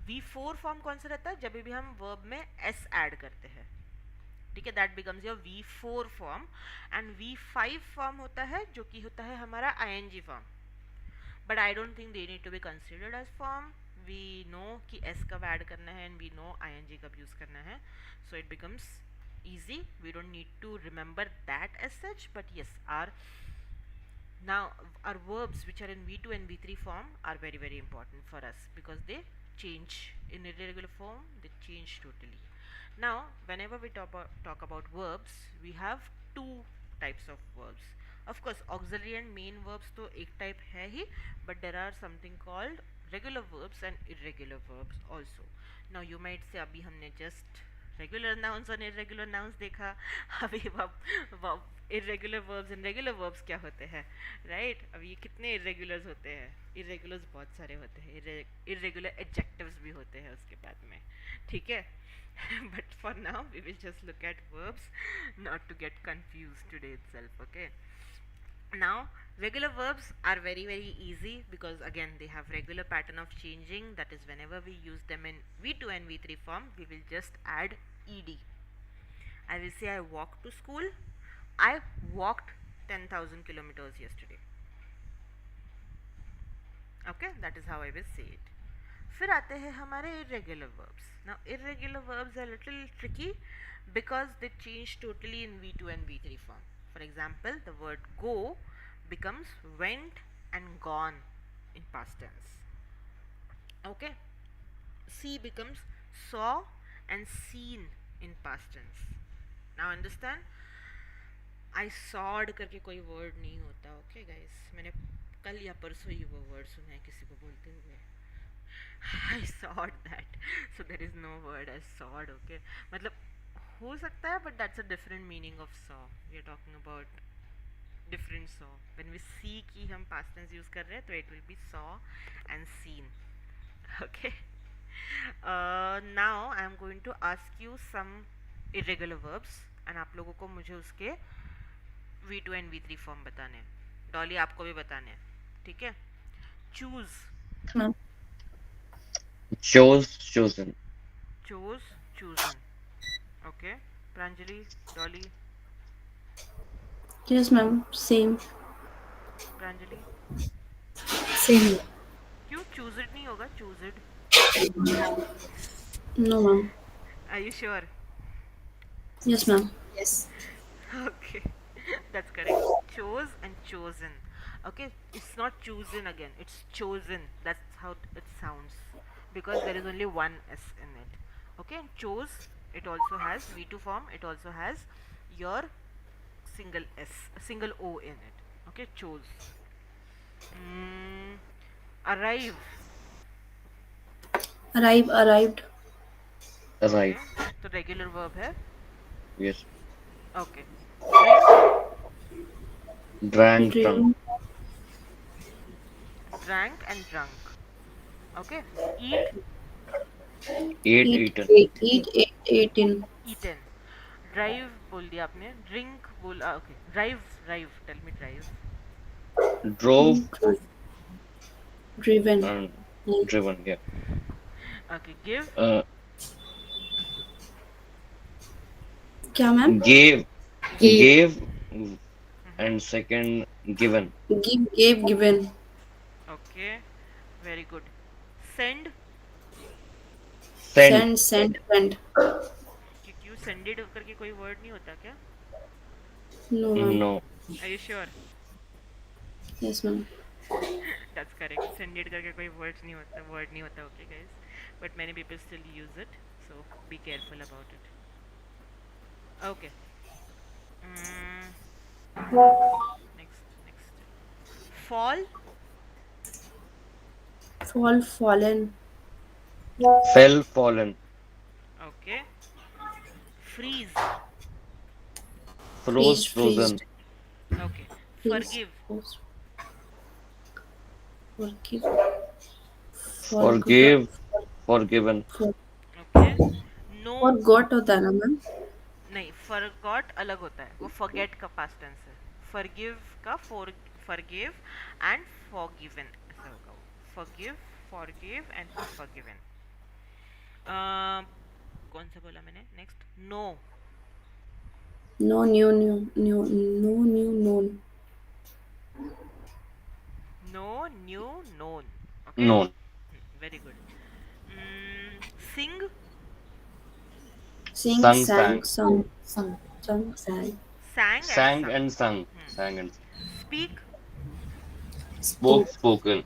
V4 फॉर्म कौन सा रहता है, जब भी हम वर्ब में s ऐड करते हैं. ठीक है, that becomes your V4 form. And V5 form होता है जो कि होता है हमारा ING form, but I don't think they need to be considered as form. We know कि S कब ऐड करना है एंड वी नो ING कब यूज़ करना है, so it becomes easy. We don't need to remember that as such, but yes, our verbs which are in V2 and V3 form are very very important for us because they change in irregular form, they change totally. Now whenever we talk about verbs, we have two types of verbs. Of course auxiliary and main verbs तो एक type है ही, but there are something called regular verbs and irregular verbs also. Now you might say अभी हमने just regular nouns और irregular nouns देखा, अभी irregular verbs and regular verbs क्या होते हैं, राइट? अब ये कितने इरेगुलर्स होते हैं, इरेगुलर्स बहुत सारे होते हैं, इरेगुलर एडजेक्टिव्स भी होते हैं उसके बाद में, ठीक है? But for now we will just look at verbs, not to get confuse today itself, okay? Now regular verbs are very very easy because again they have regular pattern of changing, that is whenever we use them in V2 and V3 form we will just add ed. I will say I walked to school, I walked 10,000 kilometers yesterday, okay? That is how I will say it. फिर आते हैं हमारे irregular verbs. Now irregular verbs are little tricky because they change totally in V2 and V3 form. For example, the word go becomes went and gone in past tense, okay? See becomes saw and seen in past tense. Now understand, I sawed करके कोई word नहीं होता, okay guys? मैंने कल या परसों ही वो word सुना है किसी को बोलते हुए, I sawed that. So there is no word as sawed, okay? मतलब हो सकता है, but that's a different meaning of saw. We are talking about different saw. When we see कि हम past tense use कर रहे हैं तो it will be saw and seen, okay? Now I am going to ask you some irregular verbs and आप लोगों को मुझे उसके V2 and V3 फॉर्म बताने हैं. डॉली आपको भी बताने हैं, ठीक है? Choose, ma'am. chose, chosen. chose, chosen, okay? Pranjali, Dolly, yes ma'am, same. Pranjali, Same. क्यों चूज इट नहीं होगा? Choose it, no ma'am. Are you sure? Yes ma'am. Yes. Okay, that's correct. Chose and chosen, okay? It's not chosen again, it's chosen. That's how it sounds because there is only one s in it, okay? And chose, it also has V2 form, it also has your single s, single o in it, okay? Chose. Arrive, arrive, arrived. okay? Arrive. तो regular verb है, Yes. okay? Drink, Drank, drunk. Drink. drank and drunk, okay? Eat, Ate, eat, eaten. Eat, eaten. eaten. Drive बोल दिया आपने, drink बोला, okay? Drive, drive, tell me drive. Drove driven. and driven. Yeah. Okay, give, Uh, क्या ma'am? gave, Give. gave, and second given. Give, gave, given. Okay, very good. Send, Send. Send, sent, went. क्यों sended करके कोई word नहीं होता क्या? No, ma'am. No. Are you sure? Yes, ma'am. That's correct. Send it करके कोई words नहीं होता, word नहीं होता, okay guys. But many people still use it, so be careful about it. Okay. Mm, next. Fall. Fall, fallen. Fell, fallen. Okay. Freeze. Froze, Freeze, frozen. Okay. freeze, Forgive. freeze. Forgive, forgot, Forgive, forgiven. for, Okay. No. forgot होता है ना ma'am? नहीं, forgot अलग होता है, वो forget का past tense है. Forgive का forgive and forgiven ऐसा होगा वो. Forgive, forgive and forgiven. uh, कौन सा बोला मैंने next? No. No, new, new, new, no, new, known. No new known. Okay. Known. Very good. Sing. Sing, Sung, sang, sang. sung, Sung. sung, sang. Sang and Sang sung. and sung. Hmm. Sang and sung. Speak. Spoke, Spoke. spoken.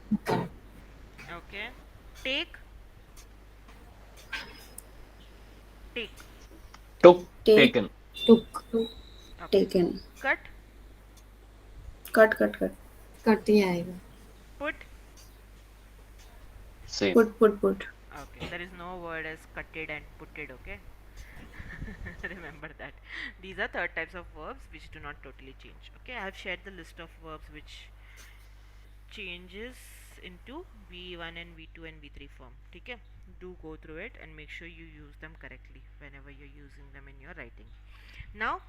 Okay. Take. Take. Took, Take, taken. Took. took, Okay. taken. Cut. Cut, cut, cut. Cut ही आएगा. Put. Same. Put. Okay, there is no word as cutted and putted. Okay. Remember that. These are third types of verbs which do not totally change. Okay, I have shared the list of verbs which changes into V1 and V2 and V3 form. Okay, do go through it and make sure you use them correctly whenever you're using them in your writing. Now,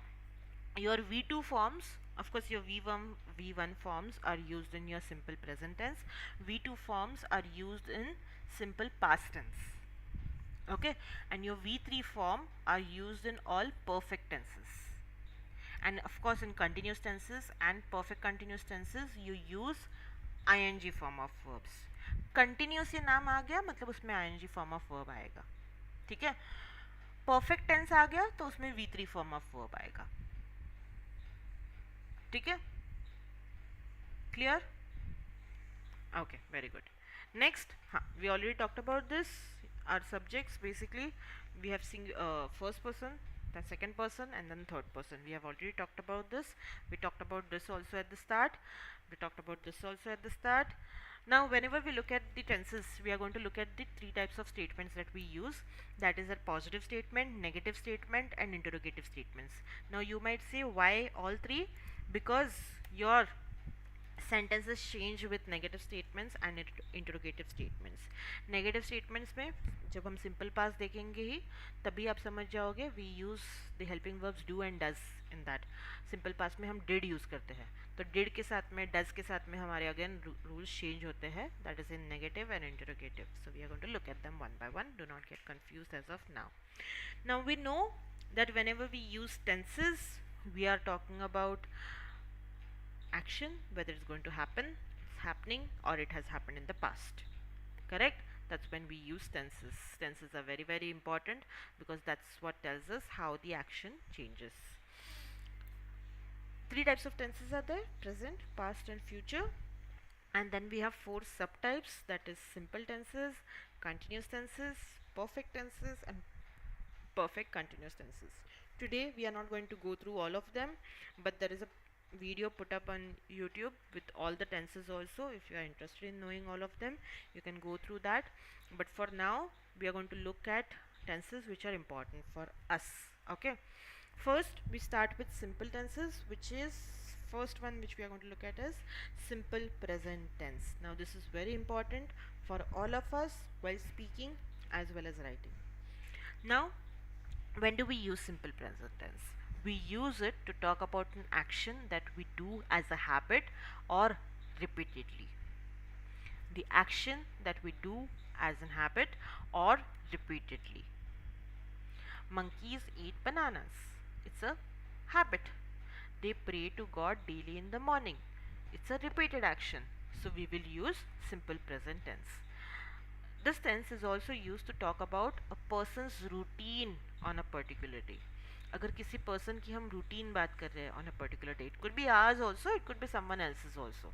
your V2 forms, of course, your V1 forms are used in your simple present tense. V2 forms are used in simple past tense. Okay, and your V3 form are used in all perfect tenses. And of course, in continuous tenses and perfect continuous tenses you use ing form of verbs. Continuous ये नाम आ गया मतलब उसमें ing form of verb आएगा. ठीक है. Perfect tense आ गया तो उसमें V3 फॉर्म ऑफ वर्ब आएगा. ठीक है. Clear? Okay, very good. Next, we already talked about this. Our subjects basically we have seen first person, the second person, and then third person. We have already talked about this. We talked about this also at the start. We talked about this also at the start. Now, whenever we look at the tenses, we are going to look at the three types of statements that we use. That is a positive statement, negative statement, and interrogative statements. Now, you might say why all three? Because your sentences change with negative statements and interrogative statements. Negative statements में जब हम simple past देखेंगे ही तभी आप समझ जाओगे. We use the helping verbs do and does in that. Simple past में हम डिड यूज़ करते हैं तो डिड के साथ में डज के साथ में हमारे अगेन रूल्स चेंज होते हैं. That is in negative and interrogative. So we are going to look at them one by one. Do not get confused as of now. Now we know that whenever we use tenses, we are talking about action, whether it's going to happen, it's happening, or it has happened in the past. Correct? That's when we use tenses. Tenses are very, very important because that's what tells us how the action changes. Three types of tenses are there: present, past, and future. And then we have four subtypes, that is simple tenses, continuous tenses, perfect tenses, and perfect continuous tenses. Today we are not going to go through all of them, but there is a video put up on YouTube with all the tenses also. If you are interested in knowing all of them, you can go through that. But for now, we are going to look at tenses which are important for us. Okay. First, we start with simple tenses, which is first one which we are going to look at is simple present tense. Now, this is very important for all of us while speaking as well as writing. Now, when do we use simple present tense? We use it to talk about an action that we do as a habit or repeatedly. The action that we do as a habit or repeatedly. Monkeys eat bananas. It's a habit. They pray to God daily in the morning. It's a repeated action. So we will use simple present tense. This tense is also used to talk about a person's routine on a particular day. अगर किसी person की हम routine बात कर रहे हैं on a particular day, it could be hours also, it could be someone else's also.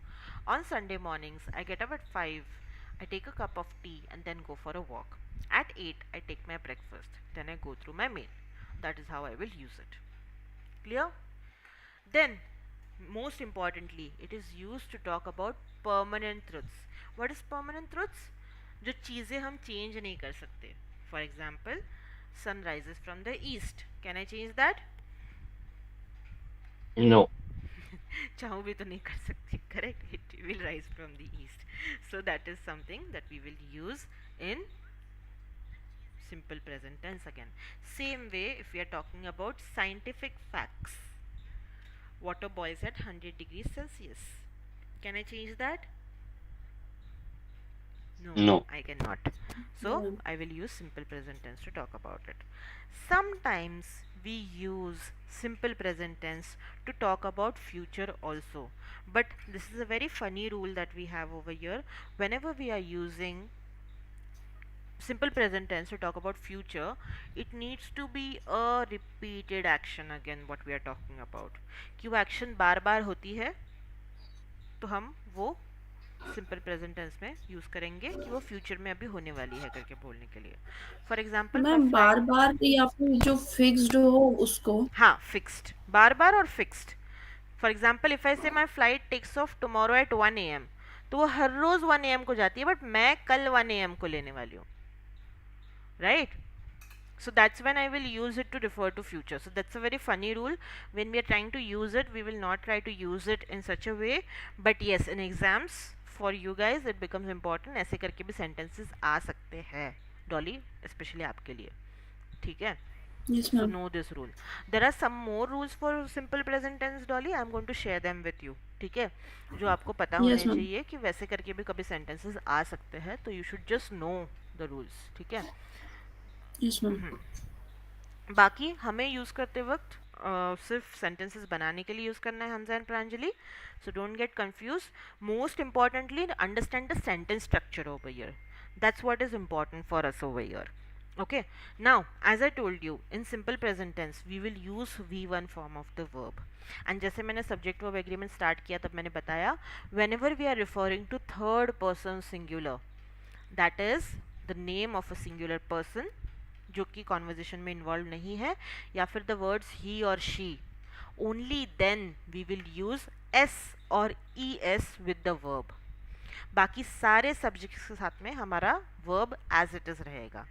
On Sunday mornings I get up at 5, I take a cup of tea and then go for a walk. At 8 I take my breakfast, then I go through my mail. That is how I will use it. Clear? Then, most importantly, it is used to talk about permanent truths. What is permanent truths? जो चीज़ें हम change नहीं कर सकते. For example, sun rises from the east. Can I change that? No. चाहूँ भी तो नहीं कर सकती. Correct? It will rise from the east. So that is something that we will use in simple present tense again. Same way, if we are talking about scientific facts, water boils at 100 degrees Celsius. Can I change that? No, No. I cannot. So No. I will use simple present tense to talk about it. Sometimes we use simple present tense to talk about future also. But this is a very funny rule that we have over here. Whenever we are using simple present tense to talk about future, it needs to be a repeated action again what we are talking about. कि वो action बार बार होती है तो हम वो simple present tense में use करेंगे कि वो फ्यूचर में अभी होने वाली है करके बोलने के लिए. For example my ma'am bar flight. बार या फिर जो फिक्स्ड हो उसको. हाँ, फिक्स्ड, बार बार और fixed. For example if I say my flight takes off tomorrow at 1 AM, तो वो हर रोज 1 AM को जाती है, बट मैं कल 1 AM को लेने वाली हूँ. Right? So that's when I will use it to refer to future. So that's a very funny rule. When we are trying to use it, we will not try to use it in such a way. But yes, in exams for you guys it becomes important. ऐसे करके भी sentences आ सकते हैं Dolly, especially आपके लिए. ठीक है? Yes So ma'am. know this rule. There are some more rules for simple present tense, Dolly. I'm going to share them with you. ठीक है? जो आपको पता होने यस मैम. चाहिए कि वैसे करके भी कभी sentences आ सकते हैं, तो you should just know the rules. ठीक है? Yes ma'am. बाकी हमें यूज़ करते वक्त सिर्फ सेंटेंसेस बनाने के लिए यूज़ करना है Hamza and Pranjali. So don't get confuse. Most importantly understand the sentence structure over here. That's what is important for us over here. Okay, now as I told you, in simple present tense we will use V1 form of the verb. And जैसे मैंने subject verb agreement start किया तब मैंने बताया, whenever we are referring to third person singular, that is the name of a singular person जो कि conversation में involve नहीं है, या फिर द वर्ड्स ही और she, only then we will use S और E S with the verb. बाकी सारे सब्जेक्ट्स के साथ में हमारा वर्ब एज इट इज रहेगा.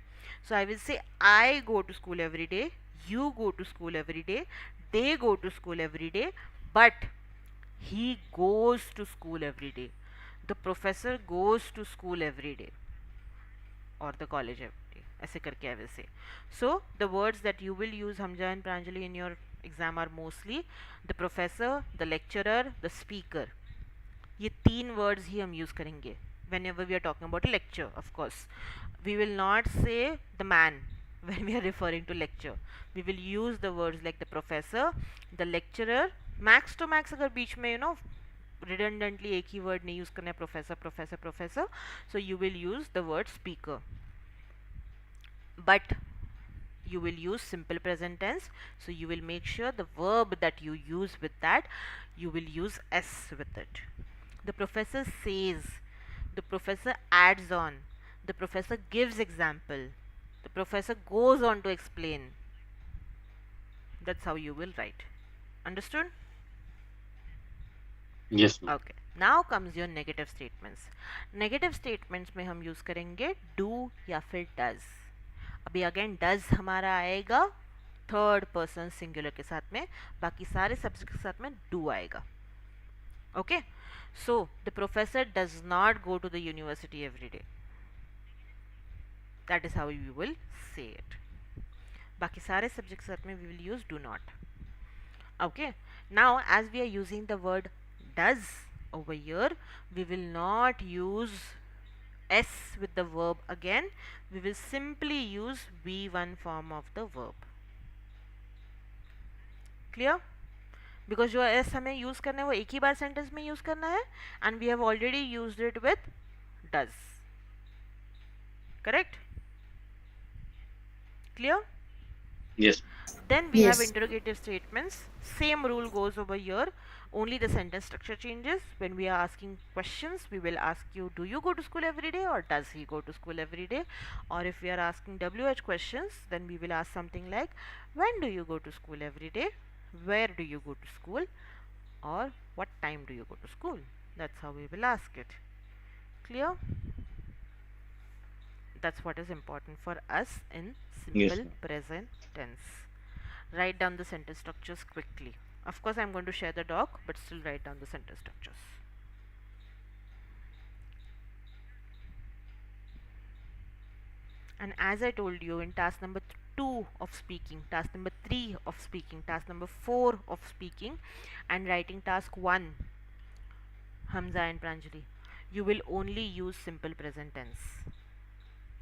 सो I will say I go to school every day, you go to school every day, they go to school every day, but he goes to school every day, the professor goes to school every day or the college every day. ऐसे करके I will say. So the words that you will use Hamza and Pranjali in your exam are mostly the professor, the lecturer, the speaker. ये तीन words ही हम use करेंगे whenever we are talking about a lecture. Of course we will not say the man when we are referring to lecture. We will use the words like the professor, the lecturer. max to max अगर बीच में redundantly एक ही word नहीं use करना है, professor professor professor, so you will use the word speaker. But you will use simple present tense, so you will make sure the verb that you use with that, you will use s with it. The professor says, the professor adds on, the professor gives example, the professor goes on to explain. That's how you will write. Understood? Yes, ma'am. Okay, now comes your negative statements. Negative statements में हम use करेंगे do या फिर does. अभी again does हमारा आएगा third person singular के साथ में, बाकी सारे सब्जेक्ट के साथ में do आएगा. Okay, so the professor does not go to the university every day. That is how you will say it. बाकी सारे सब्जेक्ट के साथ में we will use do not. Okay, now as we are using the word does over here, we will not use s with the verb again. We will simply use v1 form of the verb. Clear? Because जो s हमें use करना है वो एक ही बार sentence में use करना है, and we have already used it with does. Correct? Clear? Yes. Then we have Yes. interrogative statements. Same rule goes over here. Only the sentence structure changes. When we are asking questions, we will ask you, do you go to school every day, or does he go to school every day? Or if we are asking WH questions, then we will ask something like, when do you go to school every day? Where do you go to school? Or what time do you go to school? That's how we will ask it. Clear? That's what is important for us in Yes, simple ma'am. present tense. Write down the sentence structures quickly. Of course, I'm going to share the doc, but still write down the sentence structures. And as I told you, in task number 2 of speaking, task number 3 of speaking, task number 4 of speaking, and writing task 1, Hamza and Pranjali, you will only use simple present tense.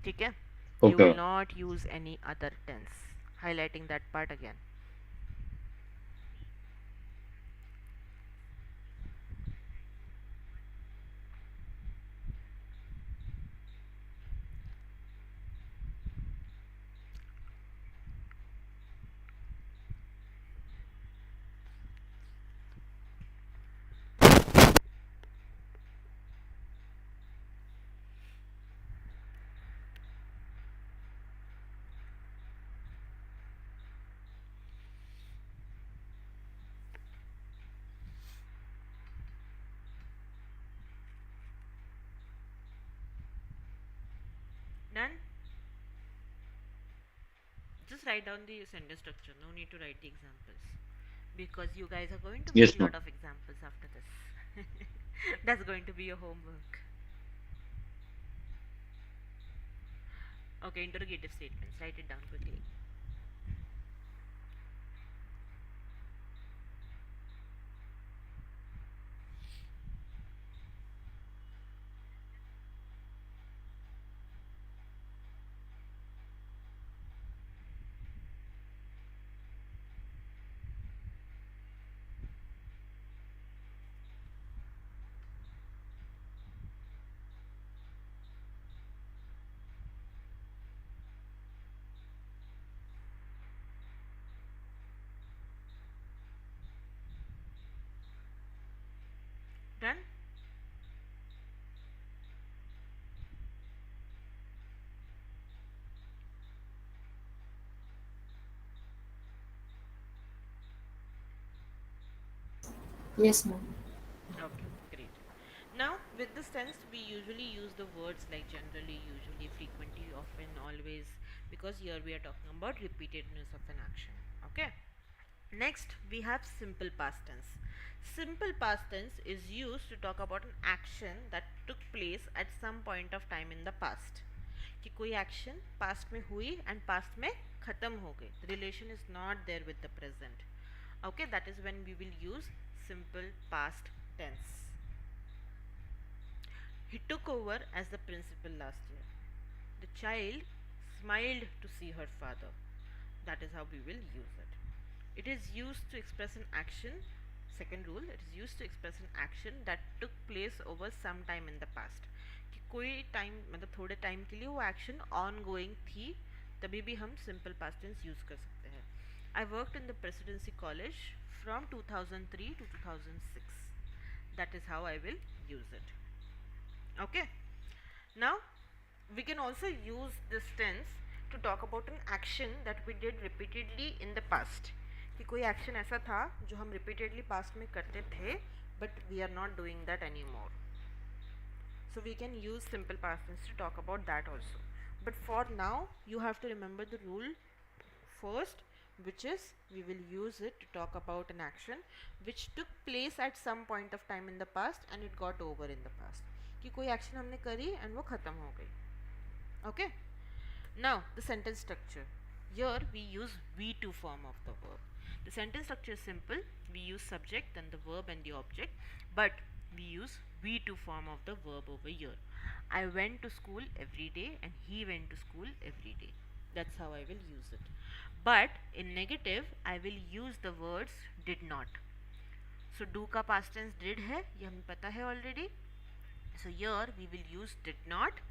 Okay? You Okay, will ma'am. not use any other tense. Highlighting that part again. Done? Just write down the sentence structure. No need to write the examples. Because you guys are going to make Yes, a ma'am. lot of examples after this. That's going to be your homework. Okay, interrogative statements. Write it down quickly. Done? Yes, ma'am. Okay, great. Now, with this tense, we usually use the words like generally, usually, frequently, often, always, because here we are talking about repeatedness of an action. Okay? Next, we have simple past tense. Simple past tense is used to talk about an action that took place at some point of time in the past. कि कोई action past में हुई and past में खत्म हो गई. The relation is not there with the present. Okay, that is when we will use simple past tense. He took over as the principal last year. The child smiled to see her father. That is how we will use it. It is used to express an action. Second rule, it is used to express an action that took place over some time in the past. कि कोई time मतलब थोड़े time के लिए वो action on going थी, तभी भी हम सिंपल पास्ट टेंस यूज़ कर सकते हैं. I worked in the presidency college from 2003 to 2006. That is how I will use it. Okay. Now, we can also use this tense to talk about an action that we did repeatedly in the past. कि कोई action ऐसा था जो हम repeatedly past में करते थे but we are not doing that any more. So we can use simple past tense to talk about that also. But for now, you have to remember the rule first, which is we will use it to talk about an action which took place at some point of time in the past and it got over in the past. कि कोई action हमने करी and वो ख़त्म हो गई. Okay. Now the sentence structure. Here we use V2 form of the verb. The sentence structure is simple. We use subject, then the verb and the object, but we use V2 form of the verb over here. I went to school every day and he went to school every day. That's how I will use it. But in negative, I will use the words did not. So do का past tense did है, ये हमें पता है already. So here we will use did not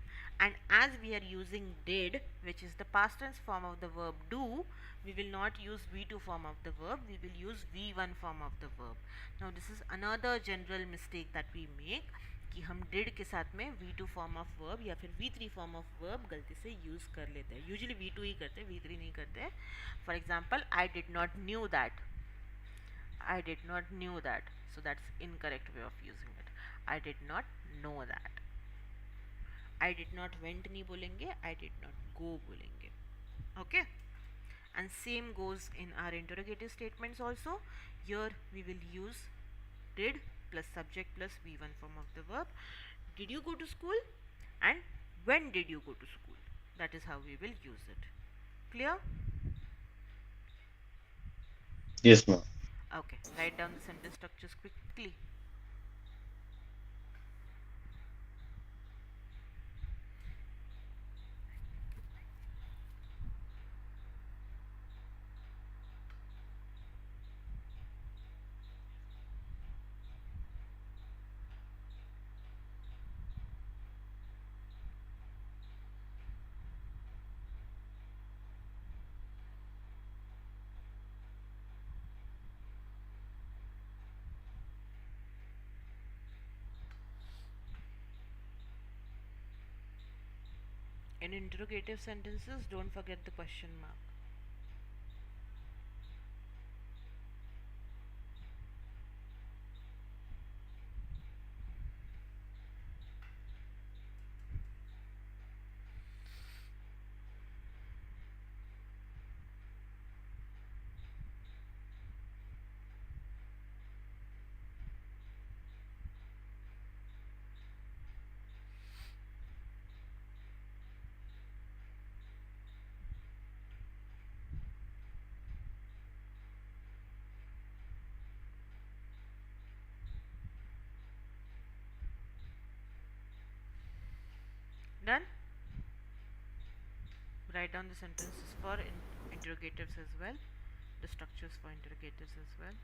And as we are using did, which is the past tense form of the verb do, we will not use V2 form of the verb, we will use V1 form of the verb. Now this is another general mistake that we make कि हम did के साथ में V2 form of verb या फिर V3 form of verb गलती से use कर लेते हैं. Usually V2 ही करते हैं, V3 नहीं करते हैं. For example, I did not knew that. I did not knew that. So that's incorrect way of using it. I did not know that. I did not went नहीं बोलेंगे, I did not go बोलेंगे. Okay. And same goes in our interrogative statements also. Here we will use did plus subject plus V1 form of the verb. Did you go to school? And when did you go to school? That is how we will use it. Clear? Yes, ma'am. Okay. Write down the sentence structures quickly. In interrogative sentences, don't forget the question mark. Done? Write down the sentences for interrogatives as well, the structures for interrogatives as well.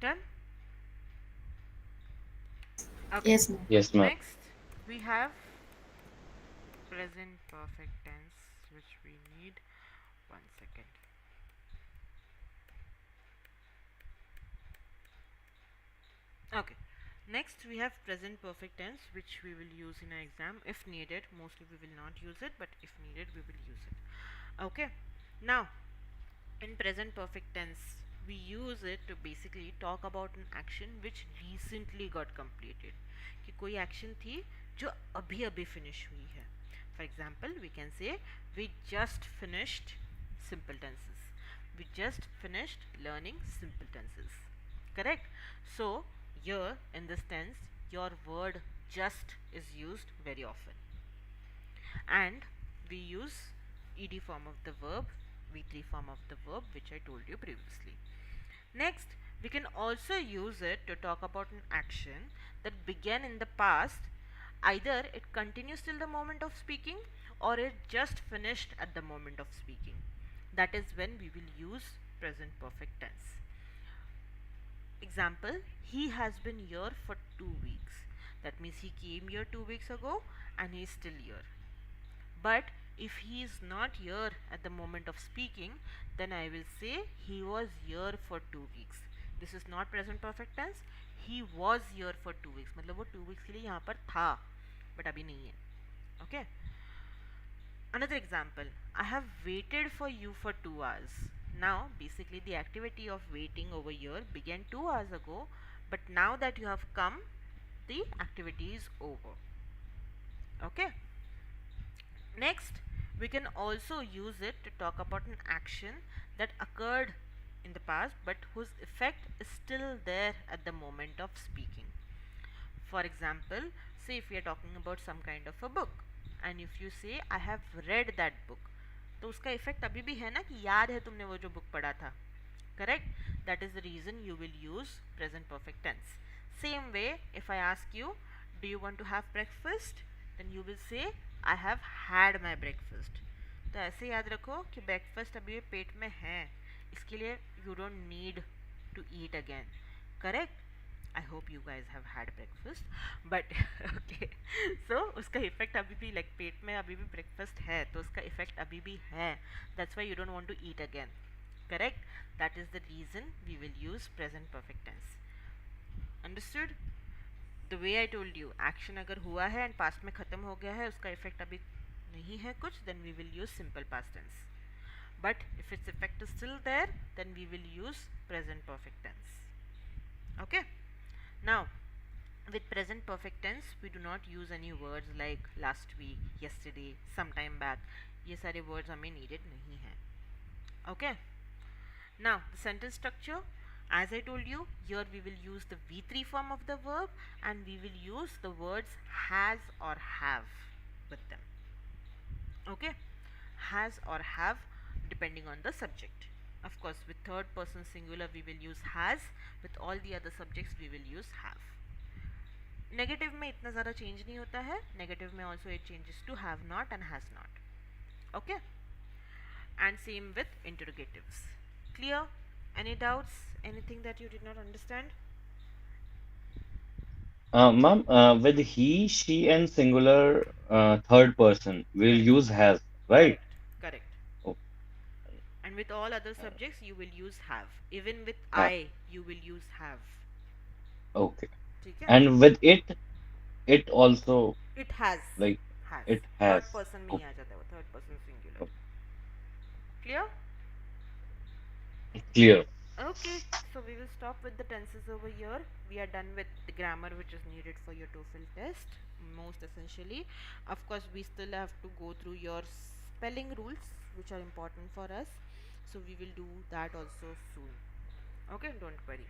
Done? Okay. Yes, ma'am. Yes, ma'am. Next, we have present perfect tense, which we need. 1 second. Okay. Next, we have present perfect tense, which we will use in an exam if needed. Mostly, we will not use it, but if needed, we will use it. Okay. Now, in present perfect tense, we use it to basically talk about an action which recently got completed. कि कोई action थी जो अभी अभी finish हुई है. For example, we can say we just finished simple tenses. We just finished learning simple tenses. Correct? So here in this tense, your word just is used very often, and we use ed form of the verb, v3 form of the verb, which I told you previously. Next, we can also use it to talk about an action that began in the past. Either it continues till the moment of speaking or it just finished at the moment of speaking. That is when we will use present perfect tense. Example, he has been here for 2 weeks. That means he came here 2 weeks ago and he is still here. But if he is not here at the moment of speaking, then I will say he was here for 2 weeks. This is not present perfect tense. He was here for 2 weeks. मतलब वो 2 weeks के लिए यहाँ पर था, but अभी नहीं है. Okay. Another example. I have waited for you for 2 hours. Now, basically, the activity of waiting over here began 2 hours ago, but now that you have come, the activity is over. Okay. Next, we can also use it to talk about an action that occurred in the past but whose effect is still there at the moment of speaking. For example, say if we are talking about some kind of a book and if you say I have read that book, तो उसका effect अभी भी है ना कि याद है तुमने वो जो बुक पढ़ा था. Correct? That is the reason you will use present perfect tense. Same way, if I ask you, do you want to have breakfast? Then you will say, I have had my breakfast. तो ऐसे याद रखो कि breakfast अभी पेट में है, इसके लिए you don't need to eat again. Correct? I hope you guys have had breakfast. But okay, so उसका इफेक्ट अभी भी like पेट में अभी भी ब्रेकफास्ट है तो उसका इफेक्ट अभी भी है. That's why you don't want to eat again. Correct? That is the reason we will use present perfect tense. Understood? The way I told you, action अगर हुआ है and past में ख़त्म हो गया है, उसका इफेक्ट अभी नहीं है कुछ, then we will use simple past tense. But if its effect is still there, then we will use present perfect tense. Okay? Now, with present perfect tense, we do not use any words like last week, yesterday, sometime back. ये सारे words हमें needed नहीं हैं. Okay? Now, the sentence structure, as I told you, here we will use the V3 form of the verb and we will use the words has or have with them. Okay? Has or have depending on the subject. Of course, with third person singular we will use has, with all the other subjects we will use have. Negative में इतना ज़्यादा change नहीं होता है. Negative में also it changes to have not and has not. Okay. And same with interrogatives. Clear? Any doubts? Anything that you did not understand? Ma'am, with he, she, and singular third person, we'll correct. use has, right? Correct. Correct. Oh, And with all other subjects you will use have. Even with have. I you will use have. Okay. ठीक है? And with it also, It has. like, Has. it third has. Person में ही Okay. आ जाता है वो, third person singular. Okay. Clear? Clear. Okay, so we will stop with the tenses over here. We are done with the grammar which is needed for your TOEFL test, most essentially. Of course, we still have to go through your spelling rules which are important for us. So we will do that also soon. Okay, don't worry.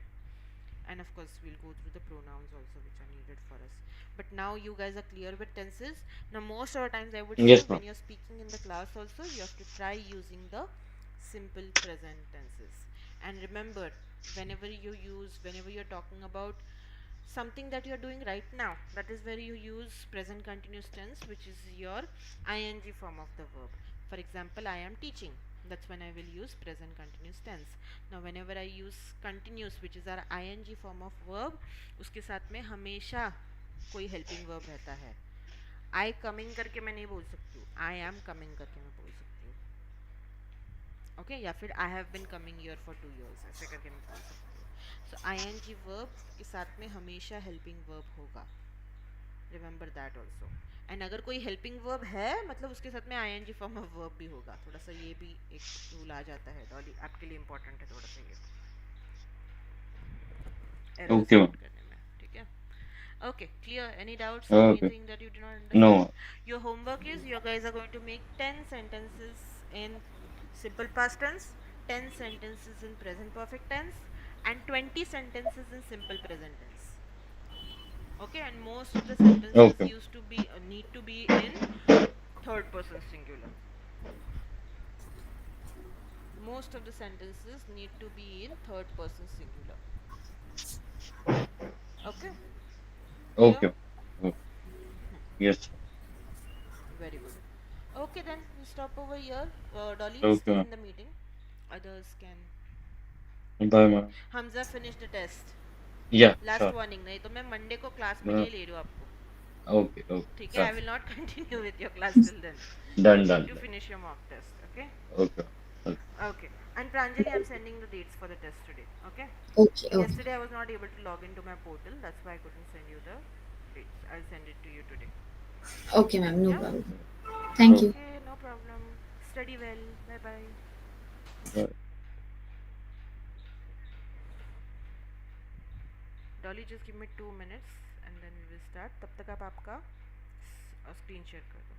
And of course, we'll go through the pronouns also which are needed for us. But now you guys are clear with tenses. Now, most of the times I would say Yes, when ma'am. you're speaking in the class also, you have to try using the simple present tenses. And remember, whenever you're talking about something that you're doing right now, that is where you use present continuous tense, which is your ing form of the verb. For example, I am teaching, that's when I will use present continuous tense. Now whenever I use continuous, which is our ing form of verb, उसके साथ में हमेशा कोई helping verb रहता है. I coming करके मैं नहीं बोल सकती हूँ, I am coming करके मैं बोल सकती हूँ. ओके, या फिर I have been coming year for 2 years, ऐसे करके मैं बोल सकती हूँ. सो आई एन जी वर्ब के साथ में हमेशा हेल्पिंग वर्ब होगा. Remember that also. एंड अगर कोई हेल्पिंग वर्ब है मतलब उसके साथ में I N G form of verb भी होगा. थोड़ा सा ये भी एक रूल आ जाता है डॉली, आपके लिए इंपॉर्टेंट है थोड़ा सा ये एरर Okay, स्पॉट ma'am. करने में. ठीक है? Okay, clear? Any doubts? Okay. Anything that you do not understand? No. Your homework is you guys are going to make 10 sentences in simple past tense, 10 sentences in present perfect tense, and 20 sentences in simple present tense. Okay, and most of the sentences Okay. used to be need to be in third person singular. Most of the sentences need to be in third person singular. Okay, clear? Okay. Okay. Yes. Very good. Okay, then we stop over here. Dolly, Okay, stay ma'am. in the meeting. Others can. Bye, ma'am. Hamza, finish the test. Yeah, last sure. Warning, नहीं तो मैं Monday को class में Uh, नहीं ले रही हूँ आपको. okay, okay, ठीक है, sure. I will not continue with your class till then. Done, You need done, to done. finish your mock test, okay? Okay, okay. Okay. And Pranjali, I'm sending the dates for the test today, okay? Okay, okay. Yesterday I was not able to log into my portal, that's why I couldn't send you the dates. I'll send it to you today. Okay, ma'am, no Yeah? problem. Thank you. Okay, no problem. Study well. Bye bye. Okay. Dolly, just give me 2 minutes and then we will start. तब तक आप आपका screen share कर दो.